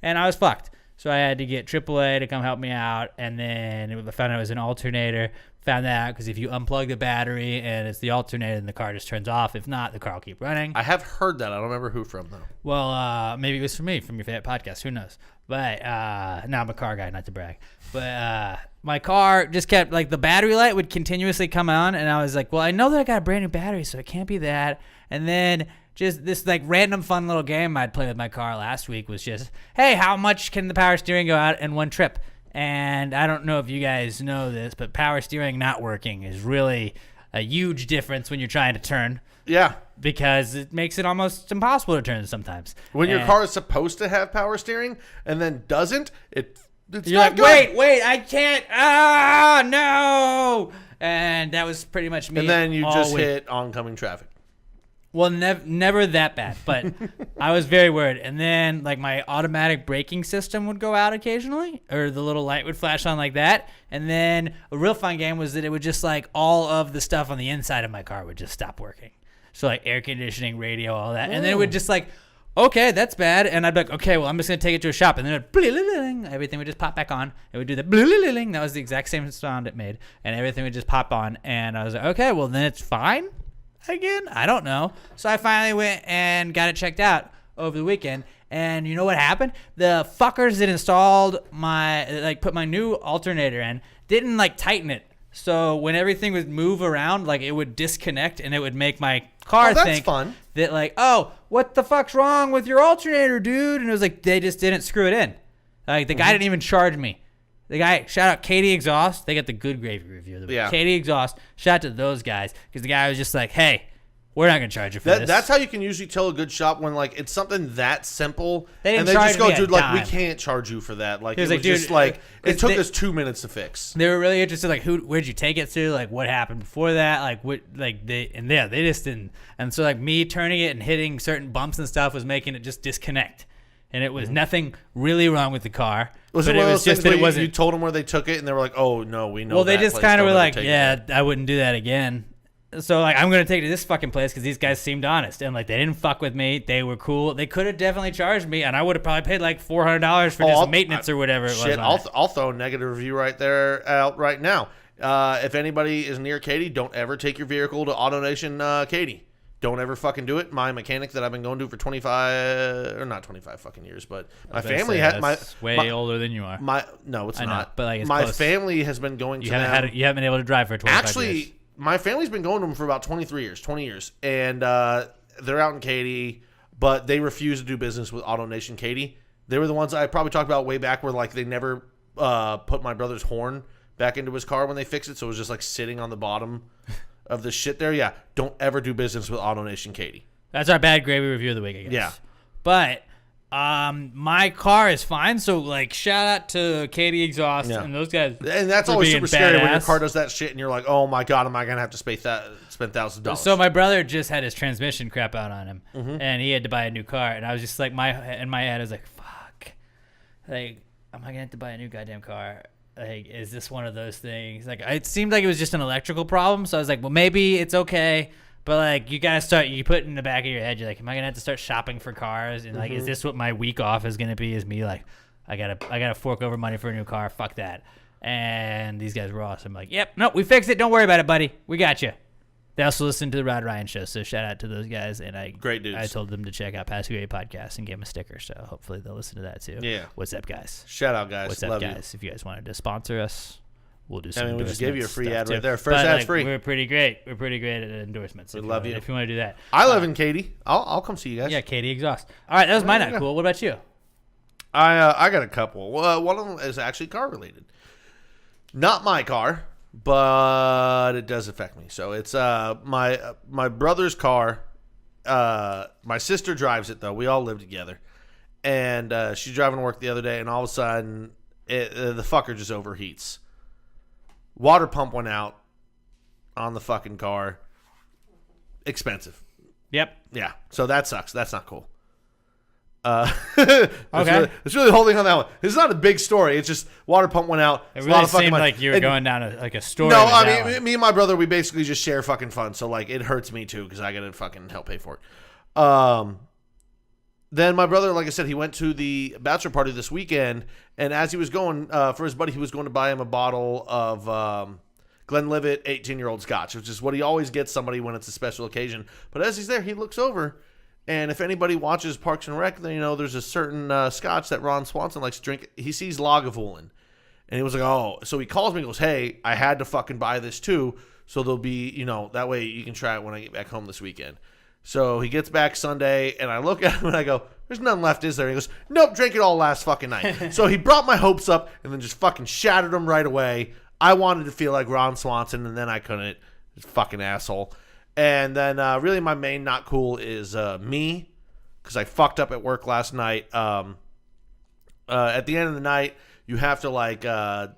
S1: and I was fucked. So I had to get AAA to come help me out, and then I found out it was an alternator. Found that out because if you unplug the battery and it's the alternator, then the car just turns off. If not, the car will keep running.
S2: I have heard that. I don't remember who from though.
S1: Well, maybe it was from me, from your favorite podcast. Who knows? But now I'm a car guy, not to brag. But my car just kept, like, the battery light would continuously come on, and I was like, well, I know that I got a brand new battery, so it can't be that. And then just this, like, random fun little game I'd play with my car last week was just, hey, how much can the power steering go out in one trip? And I don't know if you guys know this, but power steering not working is really a huge difference when you're trying to turn.
S2: Yeah.
S1: Because it makes it almost impossible to turn sometimes.
S2: When your car is supposed to have power steering and then doesn't, it's
S1: you're
S2: not
S1: like,
S2: good.
S1: wait, I can't. Ah, no. And that was pretty much me.
S2: And then you
S1: all
S2: just
S1: week.
S2: hit oncoming traffic.
S1: Well, never that bad, but I was very worried. And then, like, my automatic braking system would go out occasionally, or the little light would flash on like that. And then a real fun game was that it would just, like, all of the stuff on the inside of my car would just stop working. So, like, air conditioning, radio, all that. And then it would just, like, okay, that's bad. And I'd be like, okay, well, I'm just going to take it to a shop. And then everything would just pop back on. It would do the that was the exact same sound it made. And everything would just pop on. And I was like, okay, well, then it's fine again. I don't know. So I finally went and got it checked out over the weekend. And you know what happened? The fuckers that installed put my new alternator in didn't, like, tighten it. So when everything would move around, like, it would disconnect and it would make my car think
S2: fun.
S1: that, like, oh, what the fuck's wrong with your alternator, dude? And it was like, they just didn't screw it in. Like, the guy didn't even charge me. The guy, shout out Katie Exhaust. They got the good gravy review.
S2: Yeah.
S1: Katie Exhaust, shout out to those guys. Because the guy was just like, hey, we're not going to charge you for this.
S2: That's how you can usually tell a good shop when, like, it's something that simple.
S1: They didn't
S2: and they
S1: charge
S2: just go,
S1: me a
S2: dude, like, we
S1: dime.
S2: can't charge you for that. Like,
S1: He
S2: it
S1: was
S2: was
S1: like, dude,
S2: just like, it took
S1: they-
S2: us 2 minutes to fix.
S1: They were really interested, like, where'd you take it to? Like, what happened before that? Like, they just didn't. And so, like, me turning it and hitting certain bumps and stuff was making it just disconnect. And it was nothing really wrong with the car.
S2: Was
S1: but
S2: it one of
S1: was
S2: those
S1: just
S2: things
S1: that
S2: where
S1: it
S2: you
S1: wasn't.
S2: told them where they took it and they were like, oh, no, we know
S1: Well, they
S2: that
S1: just
S2: place.
S1: kind of
S2: Don't
S1: were
S2: ever
S1: like,
S2: take it
S1: yeah,
S2: there."
S1: I wouldn't do that again. So, like, I'm going to take it to this fucking place because these guys seemed honest. And, like, they didn't fuck with me. They were cool. They could have definitely charged me, and I would have probably paid, like, $400 for just maintenance or whatever it was.
S2: Shit,
S1: on it.
S2: I'll throw a negative review right there out right now. If anybody is near Katie, don't ever take your vehicle to AutoNation Katie. Don't ever fucking do it. My mechanic that I've been going to for 25 fucking years, but my family had
S1: way older than you are.
S2: No, it's
S1: I know,
S2: not.
S1: but, like, it's
S2: my
S1: close.
S2: family has been going
S1: You
S2: to
S1: haven't
S2: them.
S1: you haven't been able to drive for 25
S2: Actually,
S1: years.
S2: my family's been going to them for about 20 years, and they're out in Katy, but they refuse to do business with AutoNation Katy. They were the ones I probably talked about way back where, like, they never put my brother's horn back into his car when they fixed it, so it was just, like, sitting on the bottom of the shit there. Yeah, don't ever do business with AutoNation Katy.
S1: That's our bad gravy review of the week, I guess.
S2: Yeah.
S1: But my car is fine, so, like, shout out to Katie Exhaust and those guys.
S2: And that's
S1: for
S2: always
S1: being
S2: super scary when your
S1: badass.
S2: car does that shit and you're like, oh my God, am I going to have to spend $1,000?
S1: So my brother just had his transmission crap out on him,
S2: Mm-hmm.
S1: and he had to buy a new car. And I was just like, in my head, I was like, fuck. Like, am I going to have to buy a new goddamn car? Like, is this one of those things? Like, it seemed like it was just an electrical problem. So I was like, well, maybe it's okay. But, like, you got to you put it in the back of your head, you're like, am I going to have to start shopping for cars? And, like, is this what my week off is going to be? Is me, like, I gotta fork over money for a new car. Fuck that. And these guys were awesome. Like, yep, no, we fixed it. Don't worry about it, buddy. We got you. They also listen to the Rod Ryan show, so shout out to those guys. And
S2: Great dudes.
S1: I told them to check out Past Great Podcast and give them a sticker, so hopefully they'll listen to that too.
S2: Yeah.
S1: What's up, guys?
S2: Shout out, guys.
S1: What's up,
S2: Love
S1: guys? If you guys wanted to sponsor us, we'll do some.
S2: I mean, we just gave you a free ad
S1: too.
S2: right there. First
S1: But,
S2: ad's free.
S1: We're pretty great. We're pretty great at endorsements.
S2: We
S1: if
S2: love
S1: you.
S2: you.
S1: If you want to do that.
S2: I live in Katy. I'll come see you guys.
S1: Yeah, Katie Exhaust. All right, that was my not
S2: yeah.
S1: cool. What about you?
S2: I got a couple. One of them is actually car related. Not my car, but it does affect me. So it's my brother's car. My sister drives it though. We all live together, and she's driving to work the other day, and all of a sudden, the fucker just overheats. Water pump went out on the fucking car. Expensive.
S1: Yep.
S2: Yeah. So that sucks. That's not cool.
S1: Okay.
S2: It's really holding on that one. It's not a big story. It's just water pump went out.
S1: It
S2: It's a
S1: really
S2: lot of fucking
S1: seemed
S2: money.
S1: like you were
S2: And-
S1: going down a story.
S2: No,
S1: with
S2: I
S1: that
S2: mean,
S1: one.
S2: me and my brother, we basically just share fucking fun. So like, it hurts me too because I gotta fucking help pay for it. Then my brother, like I said, he went to the bachelor party this weekend, and as he was going for his buddy, he was going to buy him a bottle of Glenlivet 18-year-old scotch, which is what he always gets somebody when it's a special occasion. But as he's there, he looks over, and if anybody watches Parks and Rec, then you know there's a certain scotch that Ron Swanson likes to drink. He sees Lagavulin, and he was like, "Oh!" So he calls me and goes, "Hey, I had to fucking buy this too, so there'll be, you know, that way you can try it when I get back home this weekend." So he gets back Sunday, and I look at him and I go, "There's none left, is there?" He goes, "Nope, drank it all last fucking night." So he brought my hopes up and then just fucking shattered them right away. I wanted to feel like Ron Swanson, and then I couldn't. Fucking asshole. And then really my main not cool is me, because I fucked up at work last night. At the end of the night, you have to like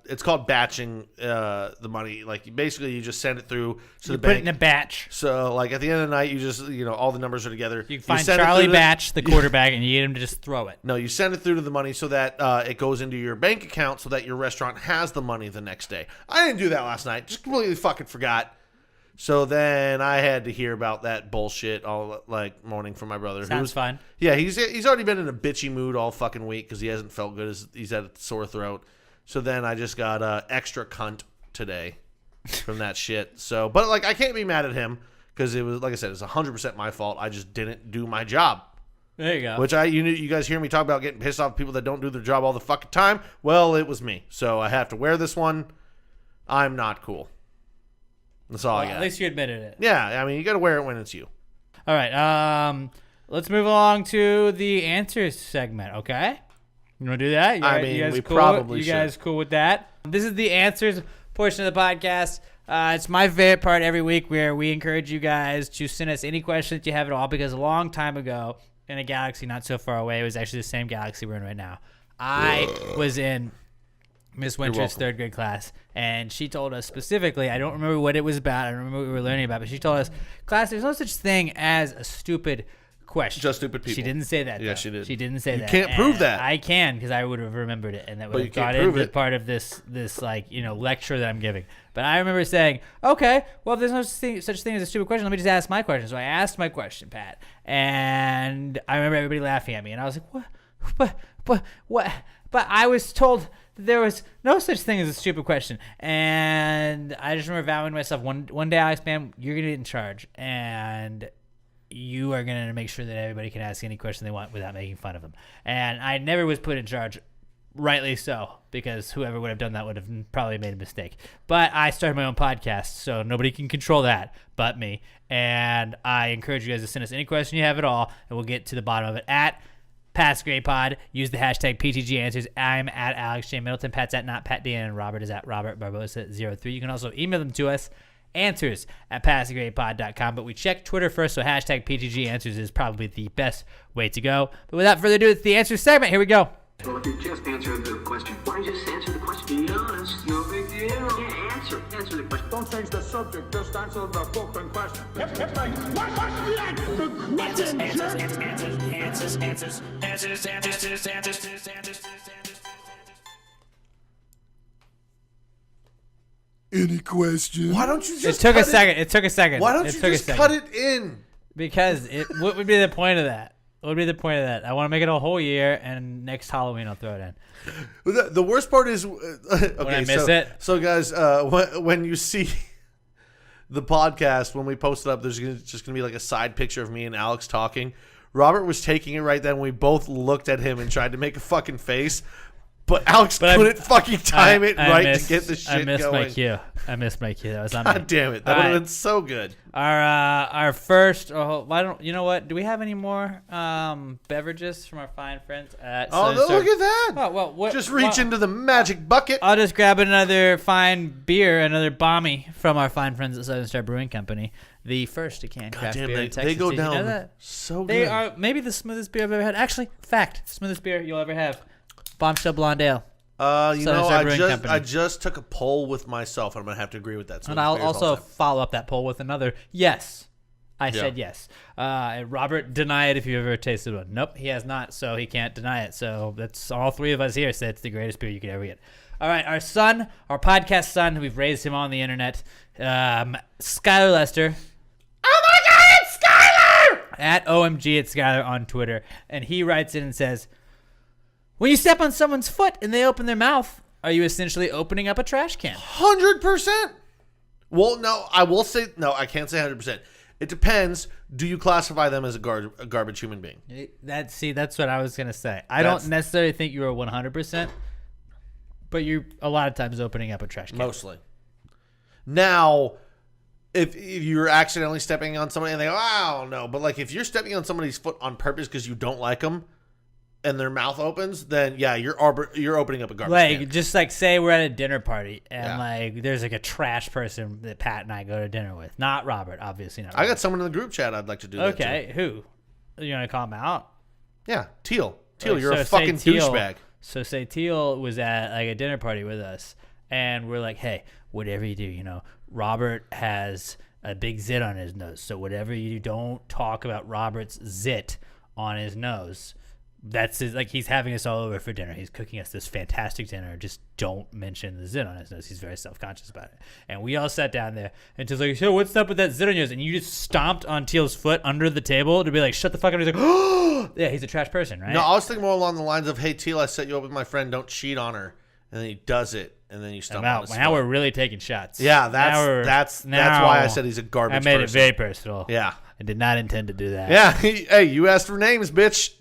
S2: it's called batching the money. Like basically you just send it through to the
S1: Put it
S2: bank.
S1: in a batch.
S2: So like at the end of the night, you just, you know, all the numbers are together.
S1: You find
S2: send it
S1: Charlie
S2: through
S1: Batch, the quarterback, and you get him to just throw it.
S2: No, you send it through to the money so that it goes into your bank account so that your restaurant has the money the next day. I didn't do that last night. Just completely fucking forgot. So then I had to hear about that bullshit all like morning from my brother.
S1: Sounds fun.
S2: Yeah, he's already been in a bitchy mood all fucking week because he hasn't felt good. He's had a sore throat. So then I just got extra cunt today from that shit. So, but like I can't be mad at him because it was, like I said, it's 100% my fault. I just didn't do my job.
S1: There you go.
S2: Which you guys hear me talk about getting pissed off at people that don't do their job all the fucking time. Well, it was me. So I have to wear this one. I'm not cool. That's all I got.
S1: At least you admitted it.
S2: Yeah, I mean, you got to wear it when it's you.
S1: All right. Let's move along to the answers segment, okay? You want to do that? You guys
S2: we
S1: cool?
S2: probably
S1: You guys cool with that? This is the answers portion of the podcast. It's my favorite part every week where we encourage you guys to send us any questions you have at all, because a long time ago in a galaxy not so far away, it was actually the same galaxy we're in right now. I was in Miss Winter's third grade class, and she told us specifically, I don't remember what it was about, I don't remember what we were learning about, but she told us, class, there's no such thing as a stupid question.
S2: Just stupid people.
S1: She didn't say that.
S2: Yeah,
S1: though.
S2: she did.
S1: She didn't say that.
S2: You can't prove that.
S1: I can, because I would have remembered it, and that would
S2: But
S1: have
S2: you can't
S1: got
S2: prove
S1: into
S2: it.
S1: part of this like, you know, lecture that I'm giving. But I remember saying, okay, well, if there's no such thing as a stupid question, let me just ask my question. So I asked my question, Pat, and I remember everybody laughing at me, and I was like, what? But I was told that there was no such thing as a stupid question, and I just remember vowing to myself, one day, Alex, man, you're gonna get in charge, and you are going to make sure that everybody can ask any question they want without making fun of them. And I never was put in charge, rightly so, because whoever would have done that would have probably made a mistake. But I started my own podcast, so nobody can control that but me. And I encourage you guys to send us any question you have at all, and we'll get to the bottom of it at Past Grade Pod. Use the hashtag PTG Answers. I'm at Alex J. Middleton. Pat's at Not Pat Dan, and Robert is at Robert Barbosa03. You can also email them to us. Answers at PastGradePod.com, but we check Twitter first, so hashtag PTG Answers is probably the best way to go. But without further ado, it's the answer segment. Here we go.
S7: Well, if you just answer the question, why don't you just answer the question? Be honest, no big deal. Yeah, answer the question.
S8: Don't change the subject, just answer the fucking question. Any question?
S2: Why don't you
S1: It
S2: just
S1: took a
S2: cut
S1: second. It took a second.
S2: Why don't
S1: It
S2: you
S1: took a
S2: just
S1: second.
S2: cut it in?
S1: Because what would be the point of that? What would be the point of that? I want to make it a whole year, and next Halloween I'll throw it in.
S2: The worst part is okay.
S1: I miss it.
S2: So guys, when you see the podcast, when we post it up, there's just going to be like a side picture of me and Alex talking. Robert was taking it right then. We both looked at him and tried to make a fucking face. But Alex couldn't fucking time it right to get the shit going.
S1: I missed my cue. That was on me.
S2: God damn it. That would have been so good.
S1: Our first. Why don't you know what? Do we have any more beverages from our fine friends at?
S2: Look at that!
S1: Oh well,
S2: just reach into the magic bucket.
S1: I'll just grab another fine beer, another bomby from our fine friends at Southern Star Brewing Company. The first to can craft beer in Texas.
S2: They go
S1: Did you know
S2: down
S1: that?
S2: so good.
S1: They are maybe the smoothest beer I've ever had. Actually, smoothest beer you'll ever have. Bombshell Blonde Ale.
S2: I just took a poll with myself. I'm gonna have to agree with that.
S1: And I'll also follow up that poll with another yes. I said yes. And Robert, deny it if you ever tasted one. Nope, he has not, so he can't deny it. So that's all three of us here said it's the greatest beer you could ever get. All right, our son, our podcast son, we've raised him on the internet, Skylar Lester. Oh my God, it's Skylar! At OMG, it's Skylar on Twitter, and he writes in and says, when you step on someone's foot and they open their mouth, are you essentially opening up a trash can?
S2: 100%. Well, no, I will say, no, I can't say 100%. It depends. Do you classify them as a garbage human being?
S1: That's what I was going to say. I don't necessarily think you are 100%, but you're a lot of times opening up a trash can.
S2: Mostly. Now, if you're accidentally stepping on somebody and they go, I don't know, but like if you're stepping on somebody's foot on purpose because you don't like them, and their mouth opens, then yeah, you're opening up a garbage can.
S1: Just like say we're at a dinner party and like there's like a trash person that Pat and I go to dinner with. Not Robert, obviously not Robert.
S2: I got someone in the group chat I'd like to do that
S1: to. Who? You want to call him out?
S2: Yeah, Teal, you're a fucking douchebag.
S1: So say Teal was at like a dinner party with us and we're like, hey, whatever you do, Robert has a big zit on his nose. So whatever you do, don't talk about Robert's zit on his nose. That's he's having us all over for dinner. He's cooking us this fantastic dinner. Just don't mention the zit on his nose. He's very self-conscious about it. And we all sat down there and Teal's like, so what's up with that zit on yours? And you just stomped on Teal's foot under the table to be like, shut the fuck up. And he's like, oh, yeah, he's a trash person, right?
S2: No, I was thinking more along the lines of, hey, Teal, I set you up with my friend. Don't cheat on her. And then he does it. And then you stump on his foot.
S1: Now we're really taking shots.
S2: Yeah, that's why I said he's a garbage person.
S1: I made it very personal.
S2: Yeah.
S1: I did not intend to do that.
S2: Yeah. Hey, you asked for names, bitch.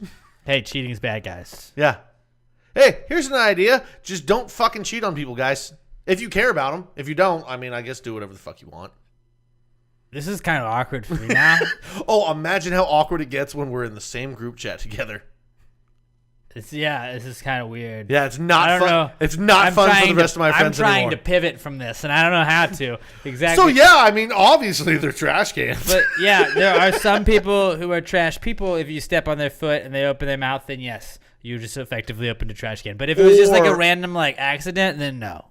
S1: Hey, cheating's bad, guys.
S2: Yeah. Hey, here's an idea. Just don't fucking cheat on people, guys. If you care about them. If you don't, I mean, I guess do whatever the fuck you want.
S1: This is kind of awkward for me now.
S2: Oh, imagine how awkward it gets when we're in the same group chat together.
S1: This is kind of weird.
S2: Yeah, it's not fun. It's not fun for the rest of my friends anymore.
S1: I'm trying to pivot from this, and I don't know how to. Exactly.
S2: So, yeah, I mean, obviously they're trash cans.
S1: But, yeah, there are some people who are trash people. If you step on their foot and they open their mouth, then yes, you just effectively opened a trash can. But if it was just like a random accident, then no.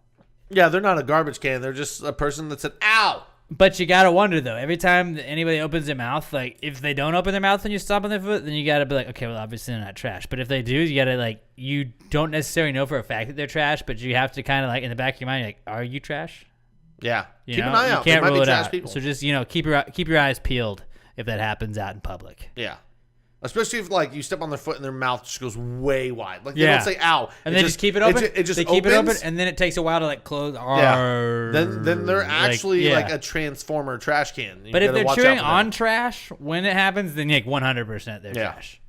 S2: Yeah, they're not a garbage can. They're just a person that said, ow.
S1: But you gotta wonder though. Every time anybody opens their mouth, if they don't open their mouth when you stomp on their foot, then you gotta be like, okay, well, obviously they're not trash. But if they do, you gotta you don't necessarily know for a fact that they're trash, but you have to kind of in the back of your mind, you're like, are you trash?
S2: Yeah, keep an eye out.
S1: You can't
S2: rule
S1: it out.
S2: People.
S1: So just keep your eyes peeled if that happens out in public.
S2: Yeah. Especially if you step on their foot and their mouth just goes way wide. They don't say ow.
S1: And they just keep it open.
S2: It just
S1: keep it open and then it takes a while to close.
S2: Yeah. Then they're actually a transformer trash can.
S1: But if they're chewing on trash when it happens, then 100% they're trash.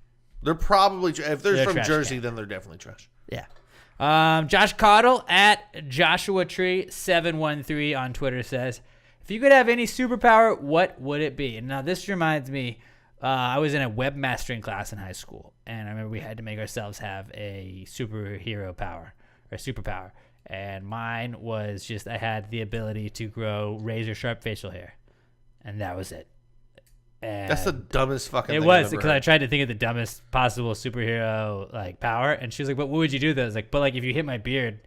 S2: They're probably if they're from Jersey, then they're definitely trash.
S1: Yeah. Josh Cottle at Joshua Tree 713 on Twitter says, if you could have any superpower, what would it be? And now this reminds me. I was in a webmastering class in high school, and I remember we had to make ourselves have a superhero power or superpower. And mine was just I had the ability to grow razor sharp facial hair, and that was it. And
S2: that's the dumbest fucking thing.
S1: It was because I tried to think of the dumbest possible superhero power, and she was like, "But what would you do?" Though I was like, "But if you hit my beard,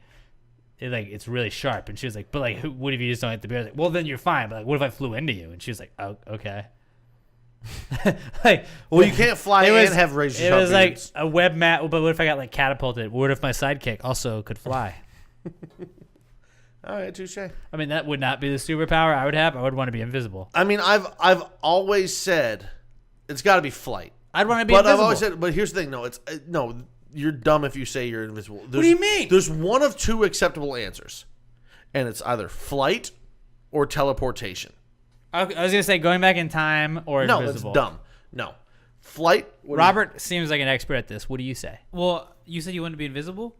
S1: it's really sharp." And she was like, "But what if you just don't hit the beard?" I was like, well, then you're fine. But what if I flew into you? And she was like, "Oh, okay."
S2: Well, you can't fly and have razor sharp beards.
S1: It was a web mat, but what if I got catapulted? What if my sidekick also could fly?
S2: All right, touche.
S1: I mean, that would not be the superpower I would have. I would want to be invisible.
S2: I mean, I've always said it's got to be flight.
S1: I'd want to be invisible.
S2: I've always said, but here's the thing. No, you're dumb if you say you're invisible.
S1: What do you mean?
S2: There's one of two acceptable answers, and it's either flight or teleportation.
S1: I was gonna say going back in time or
S2: No,
S1: invisible.
S2: it's dumb. No. Flight.
S1: Robert seems like an expert at this. What do you say?
S4: Well, you said you want to be invisible.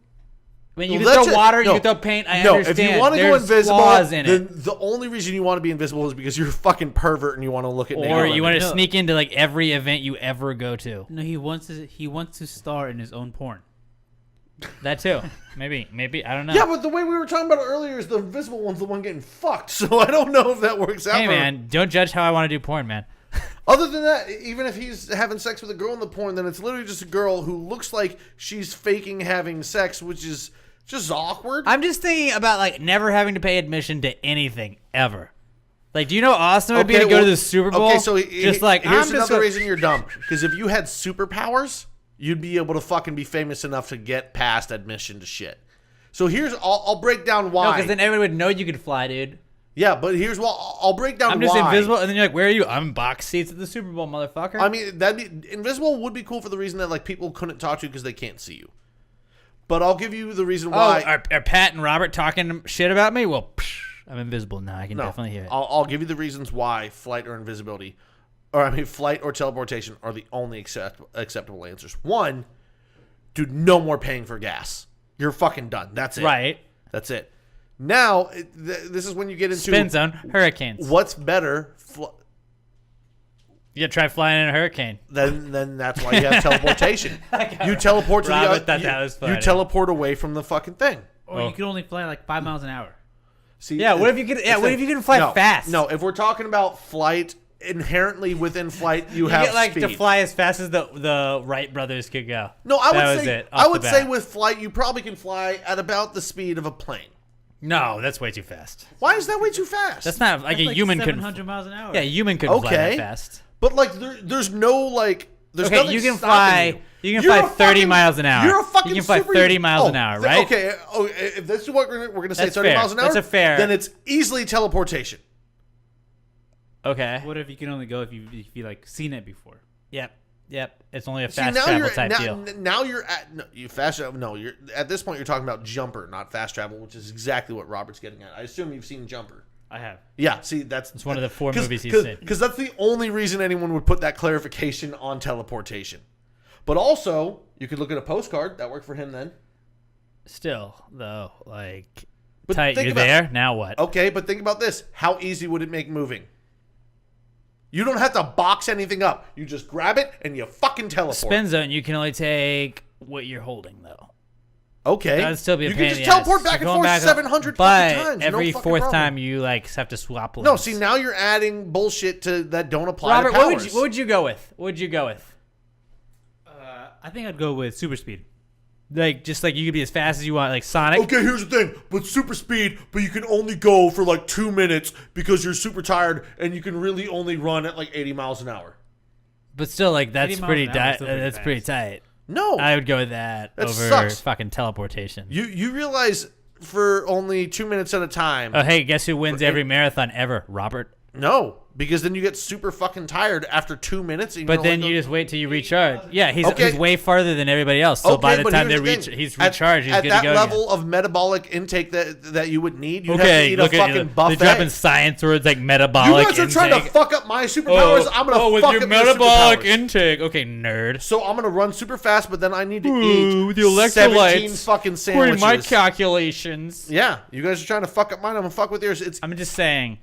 S1: I mean, you
S2: Well,
S1: can
S2: that's
S1: throw
S2: it.
S1: water, you
S2: No.
S1: can throw paint. I
S2: No,
S1: understand.
S2: if you want to go
S1: There's
S2: invisible,
S1: flaws in
S2: then
S1: it.
S2: the only reason you want to be invisible is because you're a fucking pervert and you want to look at naked
S1: Or you
S2: women.
S1: want to sneak into like every event you ever go to.
S4: No, he wants to star in his own porn.
S1: That too. Maybe. I don't know.
S2: Yeah, but the way we were talking about it earlier is the invisible one's the one getting fucked. So I don't know if that works out.
S1: Hey
S2: for him.
S1: man, don't judge how I want to do porn, man.
S2: Other than that, even if he's having sex with a girl in the porn, then it's literally just a girl who looks like she's faking having sex, which is just awkward.
S1: I'm just thinking about like never having to pay admission to anything ever. Like, do you know how awesome it would be to go to the Super Bowl?
S2: Okay, so
S1: just like
S2: here's
S1: I'm just
S2: another reason you're dumb. Because if you had superpowers, you'd be able to fucking be famous enough to get past admission to shit. So here's I'll break down why.
S1: No, because then everyone would know you could fly, dude.
S2: Yeah, but here's what I'll break down.
S1: I'm just
S2: why.
S1: invisible, and then you're like, "Where are you?" I'm in box seats at the Super Bowl, motherfucker.
S2: I mean, invisible would be cool for the reason that like people couldn't talk to you because they can't see you. But I'll give you the reason why.
S1: Are Pat and Robert talking shit about me? Well, I'm invisible now. I can definitely hear it.
S2: I'll give you the reasons why flight or invisibility, flight or teleportation are the only acceptable answers. One, dude, no more paying for gas. You're fucking done. That's it.
S1: Right.
S2: That's it. Now, this is when you get into
S1: Spin zone, hurricanes.
S2: what's better.
S1: You gotta try flying in a hurricane.
S2: Then that's why you have teleportation. You teleport to
S1: Robert
S2: the
S1: thought that was funny.
S2: you teleport away from the fucking thing.
S4: Or you can only fly like 5 miles an hour.
S2: See,
S1: Yeah, what if you could? Yeah, what if you can fly fast?
S2: No, if we're talking about flight, inherently within flight, you
S1: you
S2: have
S1: get like
S2: speed.
S1: to fly as fast as the Wright brothers could go.
S2: No, I
S1: That
S2: would
S1: was
S2: say
S1: it, off
S2: I would
S1: the
S2: say
S1: bat.
S2: with flight, you probably can fly at about the speed of a plane.
S1: No, that's way too fast.
S2: Why is that way too fast?
S1: That's not like
S4: That's
S1: a
S4: like
S1: human could.
S4: 700 miles an hour.
S1: Yeah, a human couldn't fly
S2: Okay.
S1: that fast.
S2: But like, there's no like. There's
S1: Okay,
S2: nothing
S1: you can
S2: stopping
S1: fly. You can
S2: You're
S1: fly
S2: a
S1: 30
S2: fucking-
S1: miles an hour.
S2: You're a fucking
S1: You can fly
S2: super-
S1: 30 miles an hour, right?
S2: Okay. Oh, if this is what we're gonna say,
S1: That's
S2: 30
S1: fair.
S2: miles an hour.
S1: That's a fair-
S2: Then it's easily teleportation.
S1: Okay.
S4: What if you can only go if you like seen it before?
S1: Yep. It's only a
S2: See,
S1: fast
S2: now
S1: travel
S2: you're
S1: type
S2: now,
S1: deal.
S2: now you're at you fast travel. No, you're at this point you're talking about jumper, not fast travel, which is exactly what Robert's getting at. I assume you've seen Jumper.
S4: I have.
S2: Yeah, see, that's
S1: one of the 4 movies he's seen.
S2: Because that's the only reason anyone would put that clarification on teleportation. But also, you could look at a postcard that worked for him then.
S1: Still, though, like,
S2: But
S1: tight.
S2: think
S1: You're
S2: about-
S1: there. Now what?
S2: Okay, but think about this: how easy would it make moving? You don't have to box anything up. You just grab it and you fucking teleport.
S1: Spin zone. You can only take what you're holding, though.
S2: Okay,
S1: That would still be a
S2: you
S1: pain
S2: can
S1: in
S2: just
S1: the ass.
S2: teleport back
S1: You're
S2: and
S1: going
S2: forth
S1: back
S2: 700
S1: but
S2: fucking times.
S1: every
S2: no fucking
S1: fourth
S2: problem.
S1: time you like have to swap lanes.
S2: No, see now you're adding bullshit to that don't apply
S1: Robert,
S2: to
S1: what
S2: powers.
S1: would you go with? What would you go with?
S4: I think I'd go with super speed.
S1: Like, just like you could be as fast as you want, like Sonic.
S2: Okay, here's the thing. But super speed, but you can only go for like 2 minutes because you're super tired and you can really only run at like 80 miles an hour.
S1: But still, like,
S4: 80
S1: that's
S4: miles
S1: pretty.
S4: an hour is still pretty
S1: That's pretty
S4: fast.
S1: tight.
S2: No.
S1: I would go with that
S2: That
S1: over
S2: sucks.
S1: fucking teleportation.
S2: You realize for only 2 minutes at a time.
S1: Oh, hey, guess who wins every marathon ever? Robert.
S2: No, because then you get super fucking tired after 2 minutes. And
S1: But then you just wait till you recharge. Yeah, he's way farther than everybody else. So by the
S2: but
S1: time
S2: here's
S1: they
S2: the thing.
S1: he's recharged. He's
S2: at
S1: good
S2: that
S1: to go.
S2: level of metabolic intake that you would need. You'd
S1: Okay,
S2: have to
S1: look
S2: eat a
S1: at
S2: fucking
S1: you.
S2: buffet.
S1: They're dropping science words like
S2: You
S1: metabolic
S2: guys are
S1: intake.
S2: trying to fuck up my superpowers. I'm gonna
S1: with
S2: fuck
S1: your
S2: up
S1: metabolic
S2: your superpowers.
S1: intake. Okay, nerd.
S2: So I'm gonna run super fast, but then I need to
S1: Ooh,
S2: eat
S1: with the electrolytes.
S2: 17 fucking
S1: According
S2: sandwiches.
S1: to my calculations.
S2: Yeah, you guys are trying to fuck up mine. I'm gonna fuck with yours. It's
S1: I'm just saying.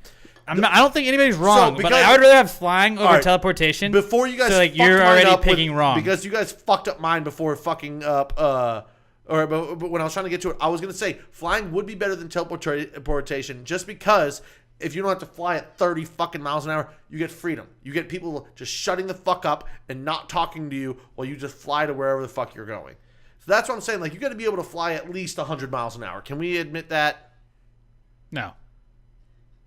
S1: I don't think anybody's wrong, but
S2: because-
S1: I would rather have flying over
S2: Alright,
S1: teleportation.
S2: before you guys.
S1: so like
S2: fucked
S1: you're
S2: mine
S1: already
S2: up
S1: picking wrong.
S2: because you guys fucked up mine before fucking up. But when I was trying to get to it, I was gonna say flying would be better than teleportation, just because if you don't have to fly at 30 fucking miles an hour, you get freedom. You get people just shutting the fuck up and not talking to you while you just fly to wherever the fuck you're going. So that's what I'm saying. Like, you got to be able to fly at least 100 miles an hour. Can we admit that?
S1: no,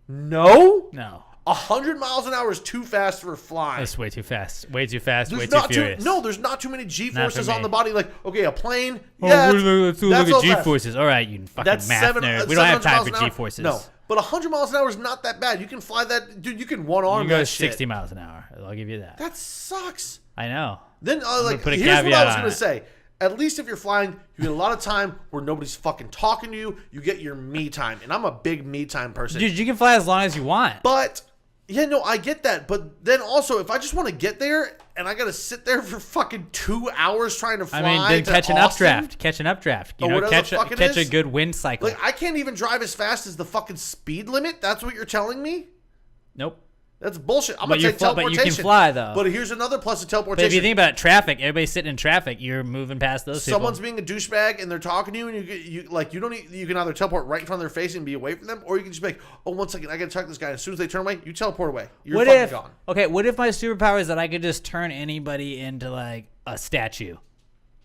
S2: No?
S1: no,
S2: 100 miles an hour is too fast for flying.
S1: that's way too fast. Way too fast.
S2: There's
S1: way too
S2: not
S1: furious.
S2: there's not too many G
S1: Not for
S2: forces on
S1: me.
S2: the body. Like, okay, a plane.
S1: Oh,
S2: Yeah,
S1: let's look
S2: that's
S1: at
S2: all
S1: G
S2: fast.
S1: forces. All right, you fucking
S2: That's
S1: math nerd. We don't have
S2: 700
S1: time
S2: miles
S1: for
S2: an hour.
S1: G forces.
S2: No, but 100 miles an hour is not that bad. You can fly that, dude. You can one arm
S1: you go
S2: that shit.
S1: 60 miles an hour. I'll give you that.
S2: That sucks.
S1: I know.
S2: Then, like,
S1: put a
S2: here's what
S1: caveat
S2: I was
S1: on
S2: gonna
S1: it.
S2: say. At least if you're flying, you get a lot of time where nobody's fucking talking to you. You get your me time, and I'm a big me time person.
S1: Dude, you can fly as long as you want.
S2: But Yeah, no, I get that. But then also, if I just want to get there and I got to sit there for fucking 2 hours trying to fly
S1: then
S2: to
S1: catch an
S2: Austin,
S1: updraft. Catch an updraft. You
S2: Or
S1: know,
S2: whatever
S1: catch
S2: the fuck it
S1: catch a
S2: is.
S1: good wind cycle.
S2: Like, I can't even drive as fast as the fucking speed limit? That's what you're telling me?
S1: Nope.
S2: That's bullshit. I'm
S1: But
S2: going to
S1: you
S2: take
S1: fly- but
S2: teleportation.
S1: you can fly, though.
S2: But here's another plus of
S1: But
S2: teleportation.
S1: if you think about it, traffic, everybody's sitting in traffic. You're moving past those
S2: Someone's
S1: people.
S2: being a douchebag and they're talking to you, and you don't need, you can either teleport right in front of their face and be away from them, or you can just be like, oh, 1 second, I gotta talk to this guy. As soon as they turn away, you teleport away. You're
S1: What
S2: fucking
S1: if?
S2: gone.
S1: Okay, what if my superpower is that I could just turn anybody into like a statue,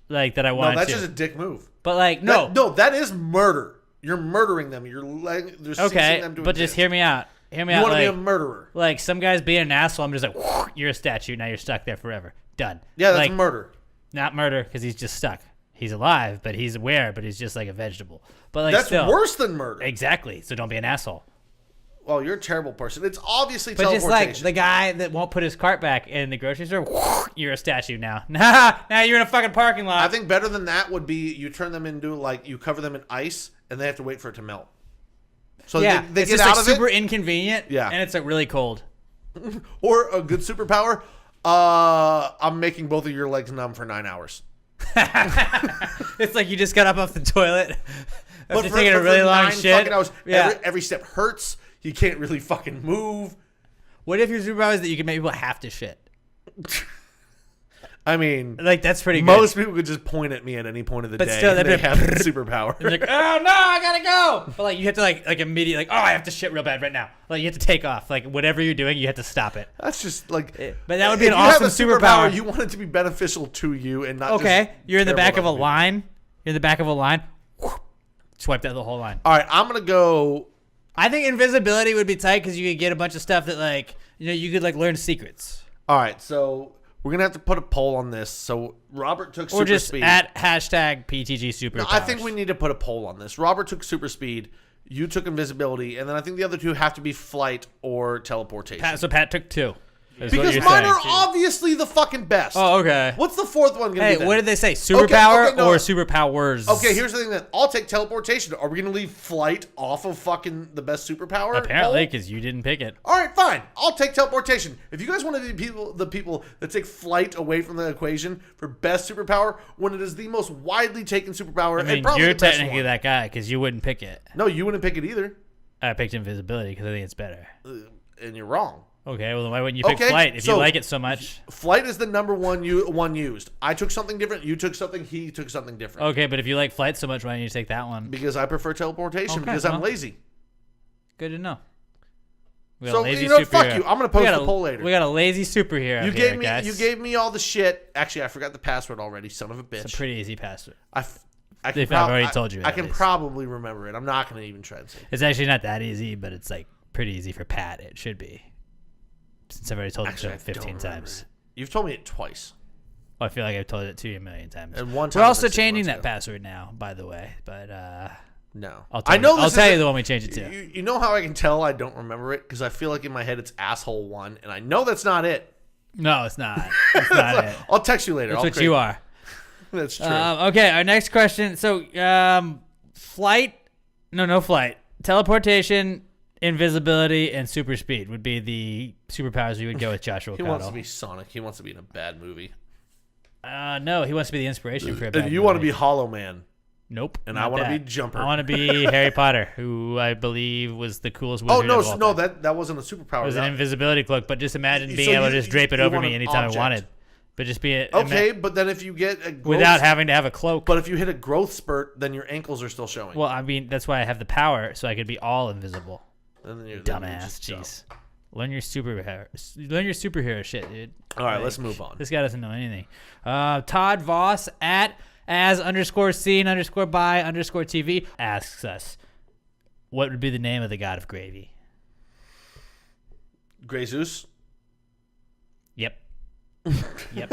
S1: like that I
S2: No,
S1: wanted
S2: that's
S1: to?
S2: just a dick move.
S1: But like, no,
S2: That is murder. You're murdering them. You're ceasing
S1: okay,
S2: them to
S1: but just
S2: exist.
S1: hear me out. Hear me
S2: You
S1: out.
S2: want to be
S1: Like,
S2: a murderer.
S1: like some guy's being an asshole. I'm just like, you're a statue. Now you're stuck there forever. Done.
S2: Yeah, that's
S1: like,
S2: murder.
S1: not murder because he's just stuck. He's alive, but he's aware, but he's just like a vegetable. But like,
S2: That's
S1: still,
S2: worse than murder.
S1: Exactly. So don't be an asshole.
S2: Well, you're a terrible person. It's obviously
S1: But just
S2: teleportation.
S1: like the guy that won't put his cart back in the grocery store, you're a statue now. Now you're in a fucking parking lot.
S2: I think better than that would be you turn them into, like, you cover them in ice and they have to wait for it to melt. So
S1: yeah,
S2: they
S1: it's
S2: get
S1: just
S2: out
S1: like
S2: of
S1: super
S2: it.
S1: inconvenient.
S2: Yeah.
S1: And it's like really cold.
S2: Or a good superpower. I'm making both of your legs numb for 9 hours.
S1: It's like you just got up off the toilet
S2: But
S1: after taking a really long
S2: 9
S1: shit.
S2: fucking hours,
S1: Yeah.
S2: every step hurts. You can't really fucking move.
S1: What if your superpower is that you can make people have to shit?
S2: I mean,
S1: Like that's pretty good.
S2: most people could just point at me at any point of the
S1: But
S2: day.
S1: still,
S2: and
S1: that'd
S2: they
S1: be
S2: have that superpower.
S1: You're like, oh no, I gotta go. But like you have to like immediately like, oh, I have to shit real bad right now. Like you have to take off. Like whatever you're doing, you have to stop it.
S2: That's just like.
S1: But that would be
S2: if
S1: an
S2: you
S1: awesome
S2: have a superpower.
S1: superpower.
S2: You want it to be beneficial to you and not.
S1: Okay,
S2: just
S1: you're in the back of
S2: terrible
S1: a
S2: to other
S1: line. You're in the back of a line. Swipe out the whole line.
S2: people. All right, I'm gonna go.
S1: I think invisibility would be tight because you could get a bunch of stuff that like you could like learn secrets.
S2: All right, so we're gonna have to put a poll on this. So Robert took super
S1: Or just
S2: speed.
S1: at hashtag PTG Super.
S2: No, I think we need to put a poll on this. Robert took super speed. You took invisibility, and then I think the other two have to be flight or teleportation.
S1: So Pat took 2. is what
S2: because
S1: you're
S2: mine
S1: saying.
S2: are obviously the fucking best.
S1: Oh, okay.
S2: What's the fourth one gonna
S1: Hey,
S2: be? Then?
S1: what did they say? Superpower
S2: no.
S1: or superpowers?
S2: Okay, here's the thing. Then I'll take teleportation. Are we gonna leave flight off of fucking the best superpower?
S1: Apparently,
S2: poll?
S1: because you didn't pick it.
S2: All right, fine. I'll take teleportation. If you guys want to be the people that take flight away from the equation for best superpower, when it is the most widely taken superpower,
S1: I mean,
S2: and probably
S1: you're
S2: the best
S1: technically
S2: one.
S1: that guy because you wouldn't pick it.
S2: No, you wouldn't pick it either,
S1: I picked invisibility because I think it's better.
S2: and you're wrong.
S1: Okay, well then why wouldn't you pick
S2: Okay,
S1: flight if you
S2: so-
S1: like it so much?
S2: Flight is the number one used. I took something different. You took something. He took something different.
S1: Okay, but if you like flight so much, why don't you take that one?
S2: Because I prefer teleportation.
S1: Okay,
S2: because I'm
S1: well.
S2: lazy.
S1: Good to know. We got
S2: So
S1: a lazy
S2: you know, fuck
S1: superhero.
S2: you. I'm gonna
S1: We
S2: post
S1: got
S2: the poll later.
S1: We got a lazy superhero.
S2: You
S1: here,
S2: gave me
S1: guys.
S2: you gave me all the shit. Actually, I forgot the password already. Son of a bitch.
S1: It's a pretty easy password.
S2: I
S1: I've
S2: can
S1: already told you
S2: I
S1: at
S2: can
S1: least.
S2: probably remember it. I'm not going to even try and say.
S1: It's actually not that easy, but it's like pretty easy for Pat. It should be. Since I've already told
S2: Actually,
S1: it to him 15
S2: I don't remember
S1: times.
S2: it. You've told me it twice.
S1: Well, I feel like I've told it to you a million times.
S2: And one time
S1: We're
S2: it
S1: also
S2: was 6
S1: changing
S2: months
S1: that
S2: ago.
S1: password now, by the way. But
S2: No,
S1: I'll tell
S2: I know.
S1: You, I'll
S2: this
S1: tell you
S2: isn't-
S1: the one we changed it to.
S2: You know how I can tell I don't remember it because I feel like in my head it's asshole 1, and I know that's not it.
S1: No, it's not. It's not it.
S2: I'll text you later.
S1: That's
S2: I'll
S1: what
S2: create-
S1: you are.
S2: That's true.
S1: Okay, our next question. So, flight. No flight. Teleportation, invisibility, and super speed would be the superpowers we would go with Joshua
S2: he wants to
S1: Cottle.
S2: be Sonic. He wants to be in a bad movie.
S1: No, he wants to be the inspiration for a bad
S2: And you want to
S1: movie.
S2: be Hollow Man.
S1: Nope.
S2: And
S1: not
S2: I want to
S1: that.
S2: be Jumper.
S1: I want to be Harry Potter, who I believe was the coolest
S2: Oh
S1: wizard
S2: no,
S1: of all
S2: no,
S1: time.
S2: that wasn't a superpower.
S1: It was an
S2: That-
S1: invisibility cloak, but just imagine
S2: So
S1: being able to
S2: you-
S1: just drape it
S2: you
S1: over
S2: want
S1: me
S2: an
S1: anytime
S2: object.
S1: I wanted. But just be
S2: Okay, but then if you get a growth,
S1: without having to have a cloak.
S2: but if you hit a growth spurt, then your ankles are still showing.
S1: Well, I mean, that's why I have the power, so I could be all invisible.
S2: And then then you're
S1: Dumbass,
S2: just dumb.
S1: jeez. Learn your superhero shit, dude.
S2: All right,
S1: Like,
S2: let's move on.
S1: This guy doesn't know anything. Todd Voss at as_seen_by_TV asks us, what would be the name of the god of gravy?
S2: Grey Zeus.
S1: Yep. Yep.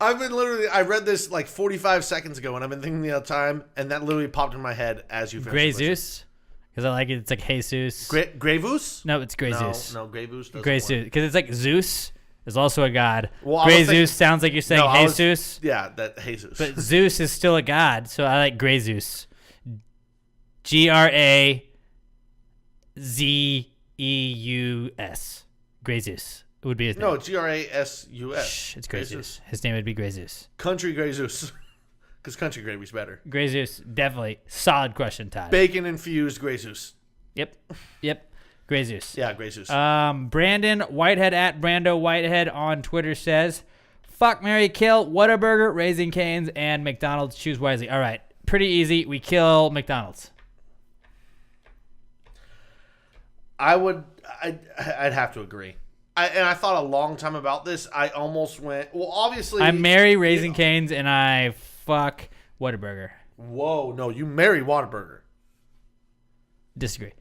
S2: I've been literally. I read this like 45 seconds ago, and I've been thinking the other time, and that literally popped in my head as you finished.
S1: Grey
S2: listening.
S1: Zeus? Because I like it. It's like Jesus.
S2: Grey Zeus?
S1: No, it's Grey Zeus.
S2: No, Grey Zeus. doesn't
S1: Grey
S2: work.
S1: Zeus. Because it's like Zeus is also a god.
S2: Well, I
S1: Grey
S2: was thinking-
S1: Zeus sounds like you're saying
S2: No, I was-
S1: Jesus.
S2: Yeah, that Jesus.
S1: But Zeus is still a god, so I like Grey Zeus. GRAZEUS. Grey Zeus. It would be his name.
S2: No, Grasus.
S1: Shh, it's Grey Zeus. His name would be Grey Zeus.
S2: Country Grasus. Because country gravy's better.
S1: Grey Zeus, definitely. Solid question, Todd.
S2: Bacon infused Grasus.
S1: Yep. Grey Zeus.
S2: Yeah, Grasus.
S1: Brandon Whitehead at Brando Whitehead on Twitter says, fuck, marry, kill, Whataburger, Raising Cane's, and McDonald's. Choose wisely. All right. Pretty easy. We kill McDonald's.
S2: I'd have to agree. I thought a long time about this. I almost went, well, obviously.
S1: I marry Raising Cane's and I fuck Whataburger.
S2: Whoa, no, you marry Whataburger.
S1: Disagree.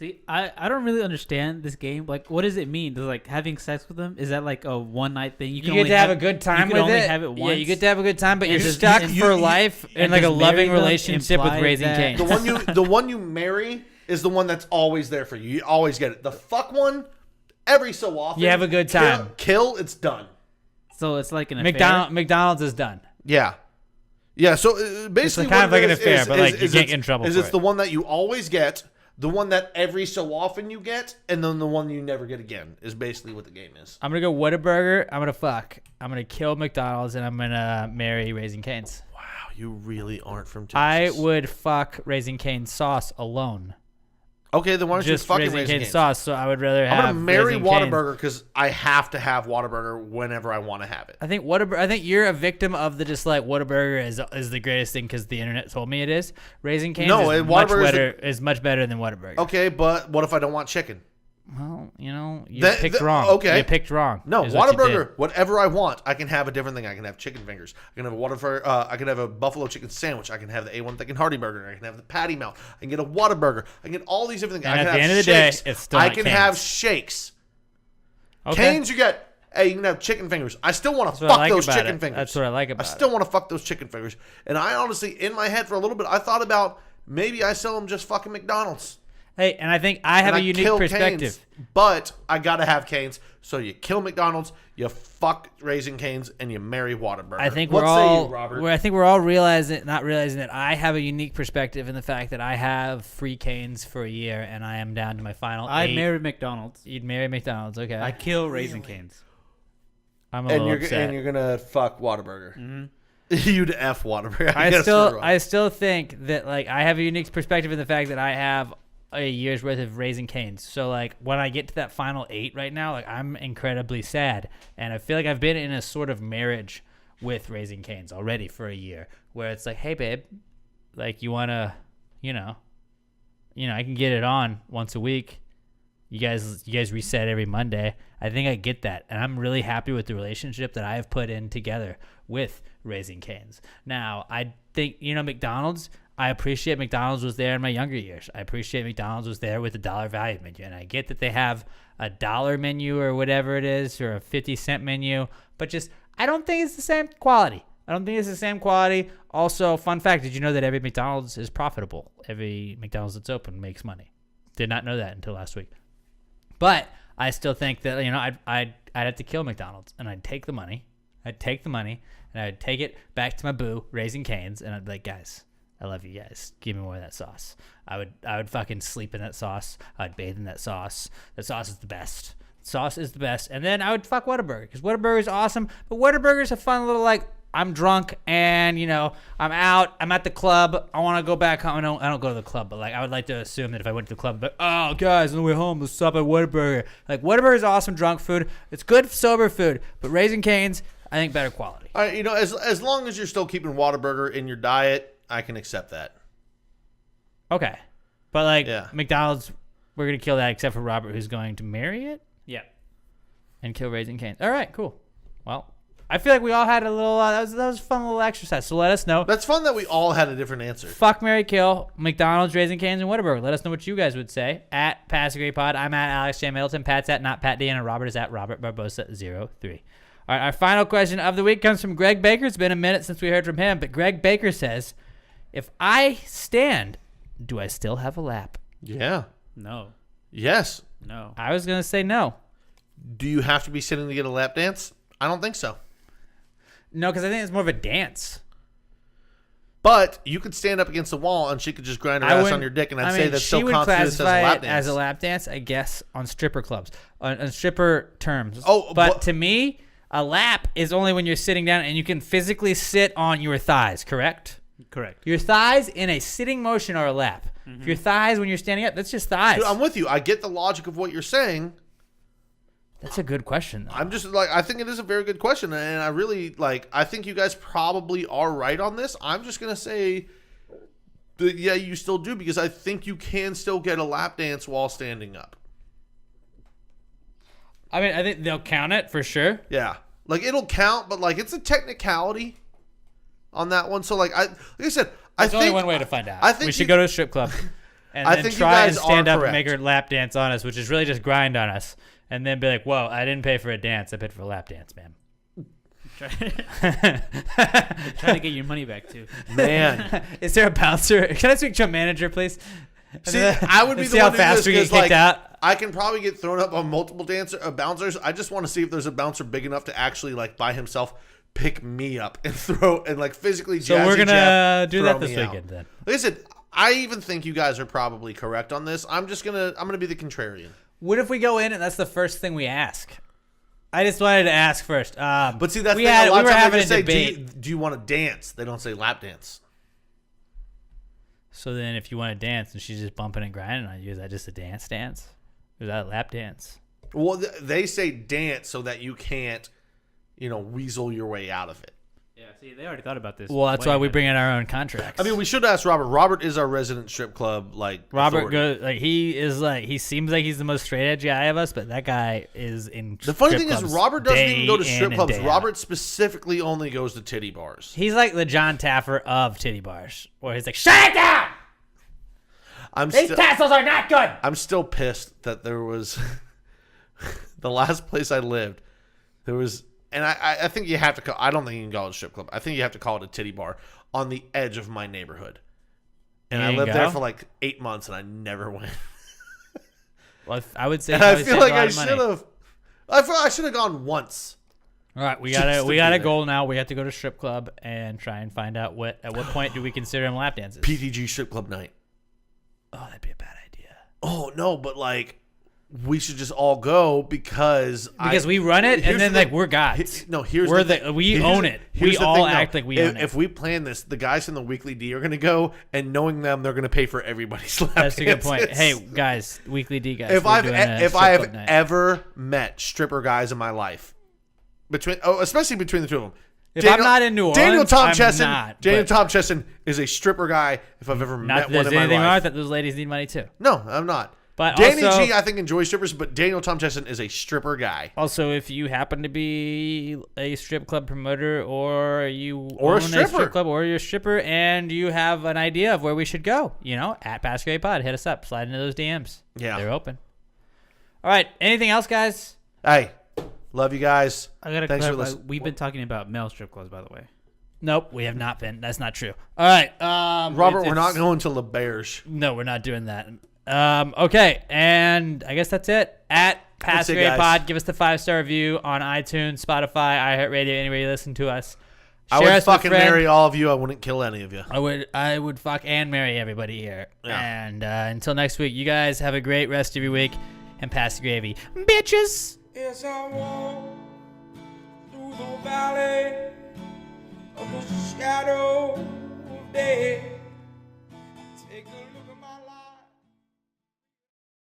S4: See, I don't really understand this game. Like, what does it mean? Does like having sex with them? Is that like a one night thing?
S1: You get to have a good time with it.
S4: Have it once.
S1: Yeah, you get to have a good time, but you're
S4: just-
S1: stuck
S4: and
S1: for life in like a
S4: does
S1: loving
S4: marry them
S1: relationship with
S4: imply
S1: Raising
S4: that-
S1: Cane's.
S2: The one you marry is the one that's always there for you. You always get it. The fuck one, every so often.
S1: You have a good time.
S2: Kill, it's done.
S4: So it's like an affair.
S1: McDonald's is done.
S2: Yeah. Yeah, so basically
S1: It's kind of
S2: what
S1: like
S2: it
S1: an
S2: is-
S1: affair,
S2: is-
S1: but like
S2: is
S1: you can't
S2: it's-
S1: get in trouble
S2: is
S1: for
S2: it's
S1: it.
S2: the one that you always get, the one that every so often you get, and then the one you never get again is basically what the game is.
S1: I'm gonna go Whataburger. I'm gonna fuck. I'm gonna kill McDonald's, and I'm gonna marry Raising Cane's.
S2: Wow, you really aren't from
S1: I
S2: Texas.
S1: would fuck Raising Cane's sauce alone.
S2: Okay, then why don't you
S1: Just
S2: fucking
S1: Raising
S2: Raising
S1: Cane's
S2: Cane's?
S1: sauce. So I would rather have.
S2: I'm gonna marry
S1: Raising Cane's.
S2: Whataburger because I have to have Whataburger whenever I want to have it.
S1: I think Whataburger. I think you're a victim of the just like Whataburger is the greatest thing because the internet told me it is. Raising Cane's
S2: No,
S1: is
S2: Whataburger
S1: is much better than Whataburger.
S2: Okay, but what if I don't want chicken?
S1: Well, you
S2: That-
S1: picked
S2: that-
S1: wrong.
S2: okay.
S1: You picked wrong.
S2: No,
S1: is what you did.
S2: Whataburger, whatever I want, I can have a different thing. I can have chicken fingers. I can have a Whataburger. I can have a buffalo chicken sandwich. I can have the A1 Thick and Hearty Burger. I can have the patty melt. I can get a Whataburger. I can get all these different things.
S1: And
S2: I
S1: at
S2: can
S1: the
S2: have
S1: end of the day,
S2: shakes.
S1: it's still
S2: I
S1: not
S2: can
S1: Cane's.
S2: have shakes.
S1: Okay.
S2: Canes, you get. Hey, you can have chicken fingers. I still want to
S1: That's what I
S2: fuck
S1: like
S2: those
S1: about
S2: chicken
S1: it.
S2: fingers.
S1: That's what I like about
S2: I still
S1: it.
S2: want to fuck those chicken fingers. And I honestly, in my head for a little bit, I thought about maybe I sell them just fucking McDonald's.
S1: Hey, and I think I have
S2: And
S1: a
S2: I
S1: unique
S2: kill
S1: perspective.
S2: Cane's, but I gotta have Cane's. So you kill McDonald's, you fuck Raising Cane's, and you marry Whataburger.
S1: I think
S2: what
S1: we're
S2: say
S1: all
S2: you, Robert?
S1: we're all not realizing that I have a unique perspective in the fact that I have free Canes for a year and I am down to my final
S4: I
S1: 8.
S4: marry McDonald's.
S1: You'd marry McDonald's, okay?
S4: I kill Raising Cane's.
S1: I'm a
S2: and
S1: little
S2: you're
S1: upset.
S2: and you're gonna fuck Whataburger. Mm-hmm. You'd F Whataburger.
S1: I still think that like I have a unique perspective in the fact that I have a year's worth of Raising Cane's. So like when I get to that final 8 right now, like I'm incredibly sad, and I feel like I've been in a sort of marriage with Raising Cane's already for a year, where it's like, hey babe, like you wanna, you know, I can get it on once a week. You guys reset every Monday. I think I get that, and I'm really happy with the relationship that I have put in together with Raising Cane's. Now, I think McDonald's. I appreciate McDonald's was there in my younger years. I appreciate McDonald's was there with the dollar value menu, and I get that they have a $1 menu or whatever it is, or a 50-cent menu, but just I don't think it's the same quality. Also, fun fact: did you know that every McDonald's is profitable? Every McDonald's that's open makes money. Did not know that until last week. But I still think that I'd have to kill McDonald's, and I'd take the money. And I'd take it back to my boo, Raising Cane's, and I'd be like, guys, I love you guys. Give me more of that sauce. I would fucking sleep in that sauce. I'd bathe in that sauce. That sauce is the best. And then I would fuck Whataburger because Whataburger is awesome. But Whataburger's a fun little like. I'm drunk and I'm out. I'm at the club. I want to go back home. I don't go to the club, but like I would like to assume that if I went to the club, but oh guys, on the way home, let's stop at Whataburger. Like Whataburger is awesome drunk food. It's good sober food, but Raising Cane's, I think better quality.
S2: All right, as long as you're still keeping Whataburger in your diet, I can accept that.
S1: Okay, but like
S2: Yeah.
S1: McDonald's, we're gonna kill that except for Robert, who's going to marry it.
S4: Yeah.
S1: And kill Raising Cane's. All right, cool. Well, I feel like we all had a little. That was a fun little exercise. So let us know.
S2: That's fun that we all had a different answer.
S1: Fuck, marry, kill, McDonald's, Raising Cane's, and Whataburger. Let us know what you guys would say. At Pass a Great Pod. I'm at Alex J. Middleton. Pat's at Not Pat Dan, and Robert is at Robert Barbosa03. All right, our final question of the week comes from Greg Baker. It's been a minute since we heard from him, but Greg Baker says, if I stand, do I still have a lap?
S2: Yeah.
S4: No.
S2: Yes.
S4: No.
S1: I was going to say no.
S2: Do you have to be sitting to get a lap dance? I don't think so.
S1: No, because I think it's more of a dance.
S2: But you could stand up against the wall and she could just grind her ass on your dick, and I'd say that still constitutes as a lap dance.
S1: As a lap dance, I guess, on stripper clubs, on stripper terms.
S2: Oh,
S1: but to me, a lap is only when you're sitting down and you can physically sit on your thighs. Correct. Your thighs in a sitting motion are a lap. If your thighs when you're standing up, that's just thighs.
S2: Dude, I'm with you. I get the logic of what you're saying.
S1: That's a good question, though.
S2: I'm just like, I think it is a very good question, and I really I think you guys probably are right on this. I'm just gonna say that yeah, you still do, because I think you can still get a lap dance while standing up.
S1: I mean, I think they'll count it for sure.
S2: Yeah, like it'll count, but like it's a technicality on that one. So like I said,
S1: There's only one way to find out.
S2: I think
S1: we should go to a strip club and
S2: I
S1: then
S2: think
S1: try
S2: you
S1: and
S2: guys
S1: stand
S2: are
S1: up and
S2: correct.
S1: make her lap dance on us, which is really just grind on us, and then be like, "Whoa, I didn't pay for a dance. I paid for a lap dance, man."
S4: Trying to get your money back too.
S2: Man,
S1: is there a bouncer? Can I speak to a manager, please?
S2: see, I would be the
S1: how
S2: one to do
S1: fast
S2: this
S1: we get
S2: 'cause,
S1: kicked out.
S2: I can probably get thrown up on multiple bouncers. I just want to see if there's a bouncer big enough to actually by himself pick me up and throw and physically.
S1: So we're gonna do that this
S2: me out.
S1: weekend then.
S2: Like I said, I even think you guys are probably correct on this. I'm gonna be the contrarian.
S1: What if we go in and that's the first thing we ask? I just wanted to ask first.
S2: But see, that's
S1: we
S2: the thing. A lot
S1: were
S2: of times
S1: having
S2: they
S1: a
S2: just say,
S1: debate.
S2: do you want to dance? They don't say lap dance.
S1: So then, if you want to dance and she's just bumping and grinding on you, is that just a dance? Or is that a lap dance?
S2: Well, they say dance so that you can't, weasel your way out of it.
S4: Yeah, see, they already thought about this.
S1: Well, that's
S4: way
S1: why we
S4: ahead.
S1: bring in our own contracts.
S2: I mean, we should ask Robert. Robert is our resident strip club
S1: Robert
S2: authority.
S1: he seems like he's the most straight edge guy of us, but that guy is in.
S2: The funny
S1: strip
S2: thing is,
S1: clubs
S2: Robert doesn't
S1: day
S2: even go to
S1: in
S2: strip
S1: and
S2: clubs.
S1: day out.
S2: Robert specifically only goes to titty bars.
S1: He's like the John Taffer of titty bars, where he's like, "Shut it down! These tassels are not good."
S2: I'm still pissed that there was the last place I lived. There was, and I think you have to call. I don't think you can call it a strip club. I think you have to call it a titty bar on the edge of my neighborhood. And
S1: You
S2: I
S1: didn't
S2: lived there
S1: go?
S2: for 8 months, and I never went.
S1: Well, I would say.
S2: And I
S1: probably
S2: feel
S1: saved
S2: like
S1: a lot
S2: I
S1: of money.
S2: should have. I feel I should have gone once.
S1: All right, we
S2: Just
S1: got
S2: to
S1: we
S2: be
S1: got a
S2: there.
S1: goal now. We have to go to strip club and try and find out at what point do we consider them lap dances.
S2: PTG strip club night.
S1: Oh, that'd be a bad idea.
S2: Oh no, but we should just all go because
S1: we run it, and
S2: here's
S1: then
S2: the thing.
S1: we're gods.
S2: Here's
S1: we're
S2: the thing.
S1: we
S2: Here's
S1: own
S2: the-
S1: it.
S2: here's
S1: We
S2: the
S1: all
S2: thing, though.
S1: act like we own it.
S2: If we plan this, the guys in the weekly D are going to go, and knowing them, they're going to pay for everybody's lap
S1: That's a good point.
S2: dances.
S1: Hey guys, weekly D guys.
S2: if
S1: we're doing a
S2: if
S1: strip
S2: I
S1: club
S2: have
S1: night.
S2: ever met stripper guys in my life, especially between the two of them.
S1: If I'm not in New Orleans, I'm not,
S2: Daniel
S1: but-
S2: Tom Chesson is a stripper guy. If I've ever
S1: not
S2: met
S1: that
S2: one
S1: there's
S2: in my
S1: anything wrong
S2: life,
S1: with that. Those ladies need money too.
S2: no, I'm not.
S1: But
S2: Danny
S1: also-
S2: G, I think enjoys strippers, but Daniel Tom Chesson is a stripper guy.
S1: Also, if you happen to be a strip club promoter or you
S2: Or a
S1: own
S2: stripper.
S1: strip club or you're a stripper and you have an idea of where we should go, at Pass Grade Pod, hit us up, slide into those DMs.
S2: Yeah.
S1: They're open. All right. Anything else, guys?
S2: Hey, love you guys.
S4: I gotta
S2: Thanks for
S4: clarify.
S2: listening.
S4: We've been talking about male strip clubs, by the way.
S1: Nope, we have not been. That's not true. All right.
S2: Robert, we're not going to La Berge.
S1: No, we're not doing that. Okay, and I guess that's it. At Pass
S2: That's it,
S1: Grade
S2: guys.
S1: Pod, give us the 5-star review on iTunes, Spotify, iHeartRadio, anywhere you listen to us.
S2: I
S1: Share
S2: would
S1: us with a
S2: fucking
S1: friend.
S2: marry all of you. I wouldn't kill any of you.
S1: I would fuck and marry everybody here.
S2: Yeah.
S1: And until next week, you guys have a great rest of your week and pass the gravy, bitches.
S3: As I walk through the valley of the shadow of death,